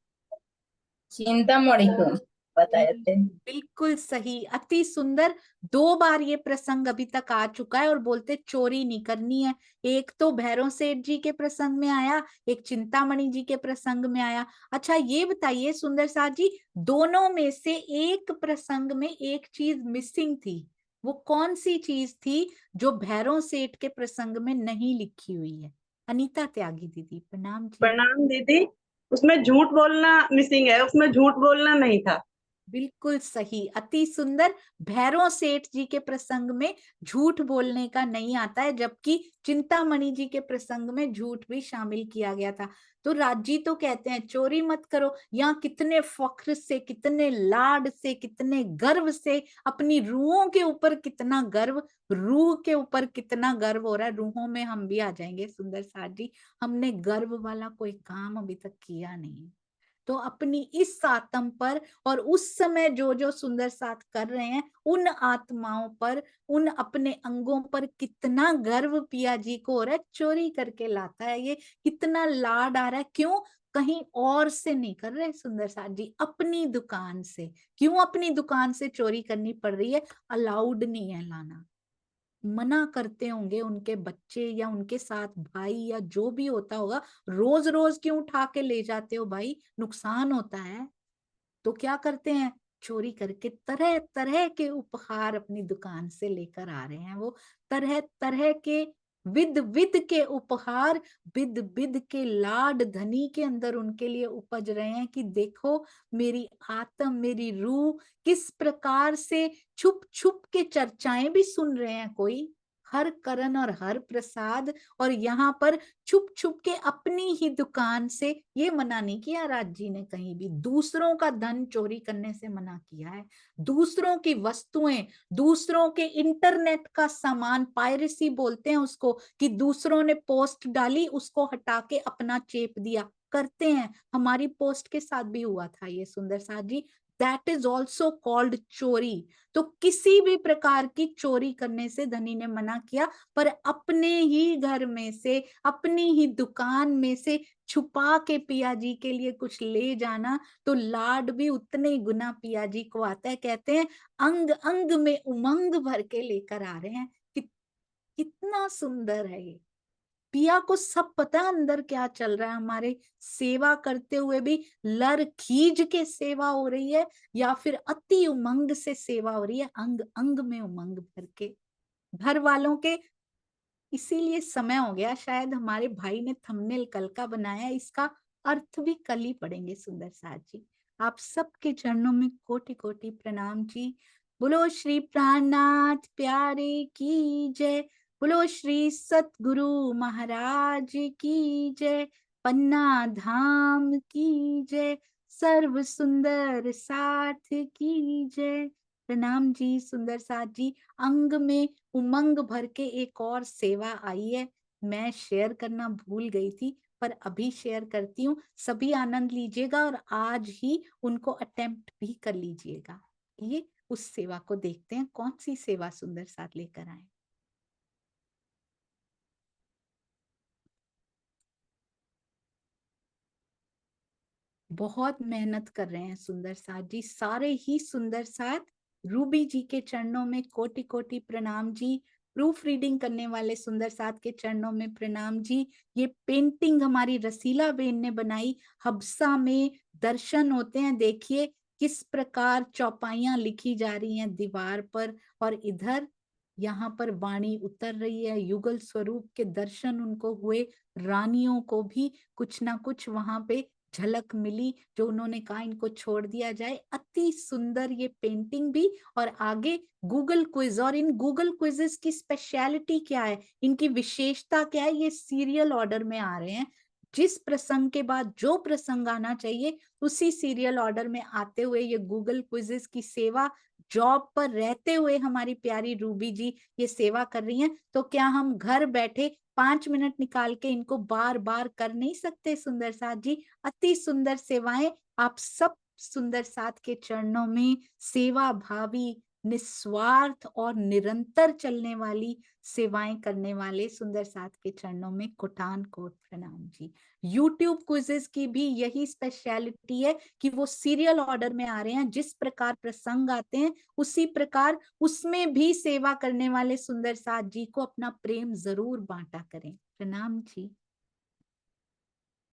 चिंतामणि को बताए थे। बिल्कुल सही, अति सुंदर। 2 बार ये प्रसंग अभी तक आ चुका है और बोलते चोरी नहीं करनी है। एक तो भैरव सेठ जी के प्रसंग में आया, एक चिंतामणि जी के प्रसंग में आया। अच्छा ये बताइए सुंदर साथ जी, दोनों में से एक प्रसंग में एक चीज मिसिंग थी, वो कौन सी चीज थी जो भैरव सेठ के प्रसंग में नहीं लिखी हुई है। अनीता त्यागी दीदी प्रणाम जी। प्रणाम दीदी। उसमें झूठ बोलना मिसिंग है, उसमें झूठ बोलना नहीं था। बिल्कुल सही, अति सुंदर। भैरव सेठ जी के प्रसंग में झूठ बोलने का नहीं आता है, जबकि चिंतामणि जी के प्रसंग में झूठ भी शामिल किया गया था। तो राजी तो कहते हैं चोरी मत करो। यहाँ कितने फख्र से, कितने लाड से, कितने गर्व से, अपनी रूहों के ऊपर कितना गर्व, रूह के ऊपर कितना गर्व हो रहा है। रूहों में हम भी आ जाएंगे सुंदर साथ जी। हमने गर्व वाला कोई काम अभी तक किया नहीं, तो अपनी इस आत्म पर और उस समय जो जो सुंदर साथ कर रहे हैं उन आत्माओं पर, उन अपने अंगों पर कितना गर्व पिया जी को हो रहा है। चोरी करके लाता है ये, कितना लाड आ रहा है। क्यों, कहीं और से नहीं कर रहे सुंदर साथ जी, अपनी दुकान से। क्यों अपनी दुकान से चोरी करनी पड़ रही है, अलाउड नहीं है लाना, मना करते होंगे उनके बच्चे या उनके साथ भाई या जो भी होता होगा। रोज रोज क्यों उठा के ले जाते हो भाई, नुकसान होता है। तो क्या करते हैं, चोरी करके तरह तरह के उपहार अपनी दुकान से लेकर आ रहे हैं। वो तरह तरह के विद विद के उपहार, विद विद के लाड धनी के अंदर उनके लिए उपज रहे हैं कि देखो मेरी आत्म, मेरी रूह किस प्रकार से छुप छुप के चर्चाएं भी सुन रहे हैं कोई, हर करण और हर प्रसाद। और यहाँ पर छुप छुप के अपनी ही दुकान से, ये मना नहीं किया राज जी ने कहीं भी, दूसरों का धन चोरी करने से मना किया है। दूसरों की वस्तुएं, दूसरों के इंटरनेट का सामान, पायरेसी बोलते हैं उसको, कि दूसरों ने पोस्ट डाली उसको हटा के अपना चेप दिया, करते हैं। हमारी पोस्ट के साथ भी हुआ था ये सुंदर साथ जी, दैट इज ऑल्सो कॉल्ड चोरी। तो किसी भी प्रकार की चोरी करने से धनी ने मना किया, पर अपने ही घर में से, अपनी ही दुकान में से छुपा के पिया जी के लिए कुछ ले जाना, तो लाड भी उतने ही गुना पिया जी को आता है। कहते हैं अंग अंग में उमंग भर के लेकर आ रहे हैं। कितना सुंदर है ये। पिया को सब पता है अंदर क्या चल रहा है, हमारे सेवा करते हुए भी लर खींच के सेवा हो रही है या फिर अति उमंग से सेवा हो रही है, अंग अंग में उमंग भर के। घर वालों के, इसीलिए समय हो गया, शायद हमारे भाई ने थंबनेल कल का बनाया, इसका अर्थ भी कल ही पढ़ेंगे सुंदर साथ जी। आप सबके चरणों में कोटि कोटि प्रणाम जी। बोलो श्री प्राणनाथ प्यारे की जय, बोलो श्री सतगुरु महाराज की जय, पन्ना धाम की जय, सर्व सुंदर साथ की जय। प्रणाम जी सुंदर साथ जी। अंग में उमंग भर के एक और सेवा आई है, मैं शेयर करना भूल गई थी पर अभी शेयर करती हूँ। सभी आनंद लीजिएगा और आज ही उनको अटेम्प्ट भी कर लीजिएगा। ये उस सेवा को देखते हैं, कौन सी सेवा सुंदर साथ लेकर आए। बहुत मेहनत कर रहे हैं सुंदर साथ जी, सारे ही सुंदर साथ। रूबी जी के चरणों में कोटि कोटि प्रणाम जी। प्रूफ रीडिंग करने वाले सुंदर साथ के चरणों में प्रणाम जी। ये पेंटिंग हमारी रसीला बेन ने बनाई, हब्सा में दर्शन होते हैं, देखिए किस प्रकार चौपाइयां लिखी जा रही हैं दीवार पर, और इधर यहाँ पर वाणी उतर रही है, युगल स्वरूप के दर्शन उनको हुए। रानियों को भी कुछ ना कुछ वहां पे झलक मिली, जो उन्होंने कहा इनको छोड़ दिया जाए। अति सुंदर ये पेंटिंग भी। और आगे गूगल क्विज, और इन गूगल क्विजेस की स्पेशलिटी क्या है, इनकी विशेषता क्या है, ये सीरियल ऑर्डर में आ रहे हैं। जिस प्रसंग के बाद जो प्रसंग आना चाहिए उसी सीरियल ऑर्डर में आते हुए ये गूगल क्विजेस की सेवा जॉब पर रहते हुए हमारी प्यारी रूबी जी ये सेवा कर रही हैं। तो क्या हम घर बैठे 5 मिनट निकाल के इनको बार बार कर नहीं सकते सुंदर साथ जी? अति सुंदर सेवाएं आप सब सुंदर साथ के चरणों में, सेवा भावी, निस्वार्थ और निरंतर चलने वाली सेवाएं करने वाले सुंदर साथ के चरणों में कोटान कोट प्रणाम जी। यूट्यूब क्विजेस की भी यही स्पेशलिटी है कि वो सीरियल ऑर्डर में आ रहे हैं, जिस प्रकार प्रसंग आते हैं उसी प्रकार उसमें भी सेवा करने वाले सुंदर साथ जी को अपना प्रेम जरूर बांटा करें। प्रणाम जी।